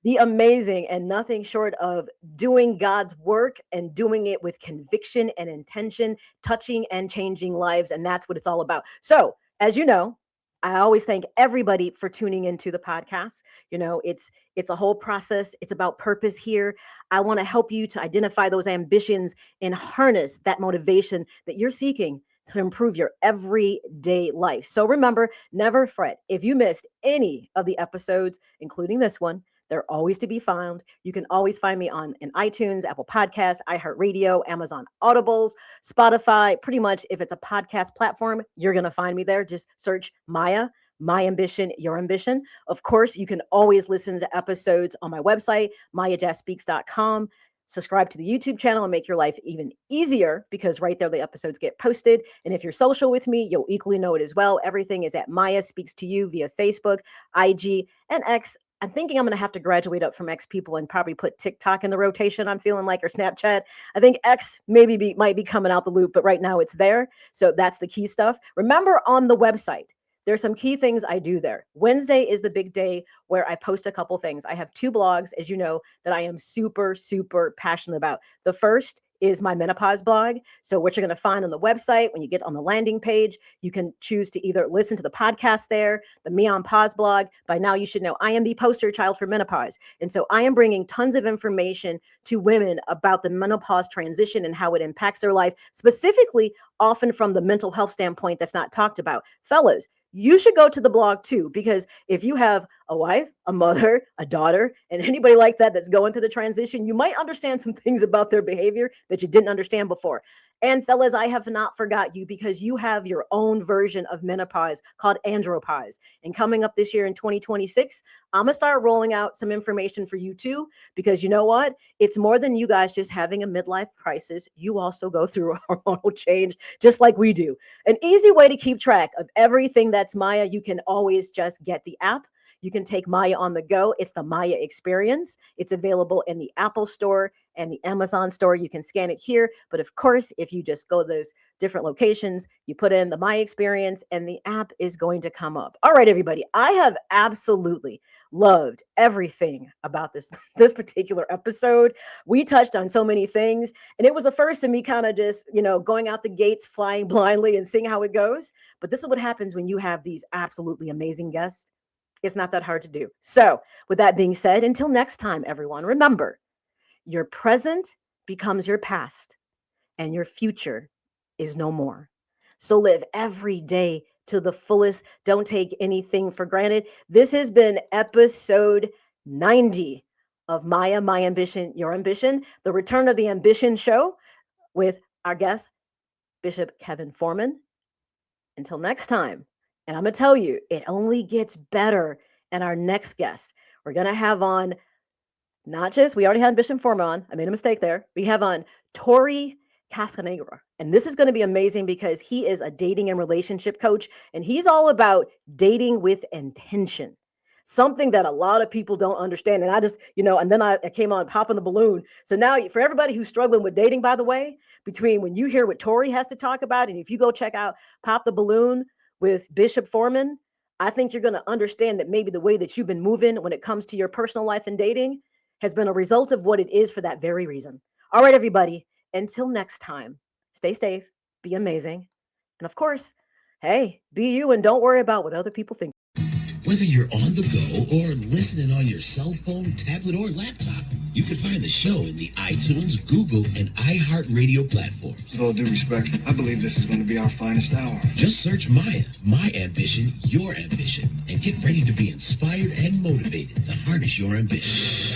the amazing and nothing short of doing God's work and doing it with conviction and intention, touching and changing lives. And that's what it's all about. So, as you know, I always thank everybody for tuning into the podcast. It's a whole process. It's about purpose here. I want to help you to identify those ambitions and harness that motivation that you're seeking to improve your everyday life. So remember, never fret. If you missed any of the episodes, including this one, they're always to be found. You can always find me on in iTunes, Apple Podcasts, iHeartRadio, Amazon Audibles, Spotify. Pretty much, if it's a podcast platform, you're going to find me there. Just search Maya, My Ambition, Your Ambition. Of course, you can always listen to episodes on my website, mayajazzspeaks.com. Subscribe to the YouTube channel and make your life even easier because right there the episodes get posted. And if you're social with me, you'll equally know it as well. Everything is at Maya Speaks to You via Facebook, IG, and X. I'm thinking I'm going to have to graduate up from X people and probably put TikTok in the rotation. I'm feeling like, or Snapchat. I think X might be coming out the loop, but right now it's there. So that's the key stuff. Remember on the website, there's some key things I do there. Wednesday is the big day where I post a couple things. I have 2 blogs, as you know, that I am super, super passionate about. The first is my menopause blog. So what you're going to find on the website, when you get on the landing page, you can choose to either listen to the podcast there, the Me on Pause blog. By now you should know I am the poster child for menopause. And so I am bringing tons of information to women about the menopause transition and how it impacts their life, specifically often from the mental health standpoint that's not talked about. Fellas, you should go to the blog too, because if you have a wife, a mother, a daughter, and anybody like that that's going through the transition, you might understand some things about their behavior that you didn't understand before. And fellas, I have not forgot you because you have your own version of menopause called andropause. And coming up this year in 2026, I'm going to start rolling out some information for you too, because you know what? It's more than you guys just having a midlife crisis. You also go through a hormonal change just like we do. An easy way to keep track of everything that's Maya, you can always just get the app. You can take Maya on the go. It's the Maya experience. It's available in the Apple Store and the Amazon Store. You can scan it here. But of course, if you just go to those different locations, you put in the Maya experience and the app is going to come up. All right, everybody. I have absolutely loved everything about this particular episode. We touched on so many things, and it was the first of me kind of just, going out the gates, flying blindly and seeing how it goes. But this is what happens when you have these absolutely amazing guests. It's not that hard to do. So with that being said, until next time, everyone, remember, your present becomes your past and your future is no more. So live every day to the fullest. Don't take anything for granted. This has been episode 90 of Maya, My Ambition, Your Ambition, the return of the Ambition Show with our guest, Bishop Kevin Foreman. Until next time. And I'm going to tell you, it only gets better. And our next guest, we're going to have on we already had Bishop Foreman on. I made a mistake there. We have on Tori Cascanegra. And this is going to be amazing because he is a dating and relationship coach. And he's all about dating with intention. Something that a lot of people don't understand. And I just, and then I came on popping the balloon. So now for everybody who's struggling with dating, by the way, between when you hear what Tori has to talk about, and if you go check out Pop the Balloon with Bishop Foreman, I think you're going to understand that maybe the way that you've been moving when it comes to your personal life and dating has been a result of what it is for that very reason. All right, everybody, until next time, stay safe, be amazing. And of course, hey, be you and don't worry about what other people think. Whether you're on the go or listening on your cell phone, tablet, or laptop, you can find the show in the iTunes, Google, and iHeartRadio platforms. With all due respect, I believe this is going to be our finest hour. Just search Maya, My Ambition, Your Ambition, and get ready to be inspired and motivated to harness your ambition.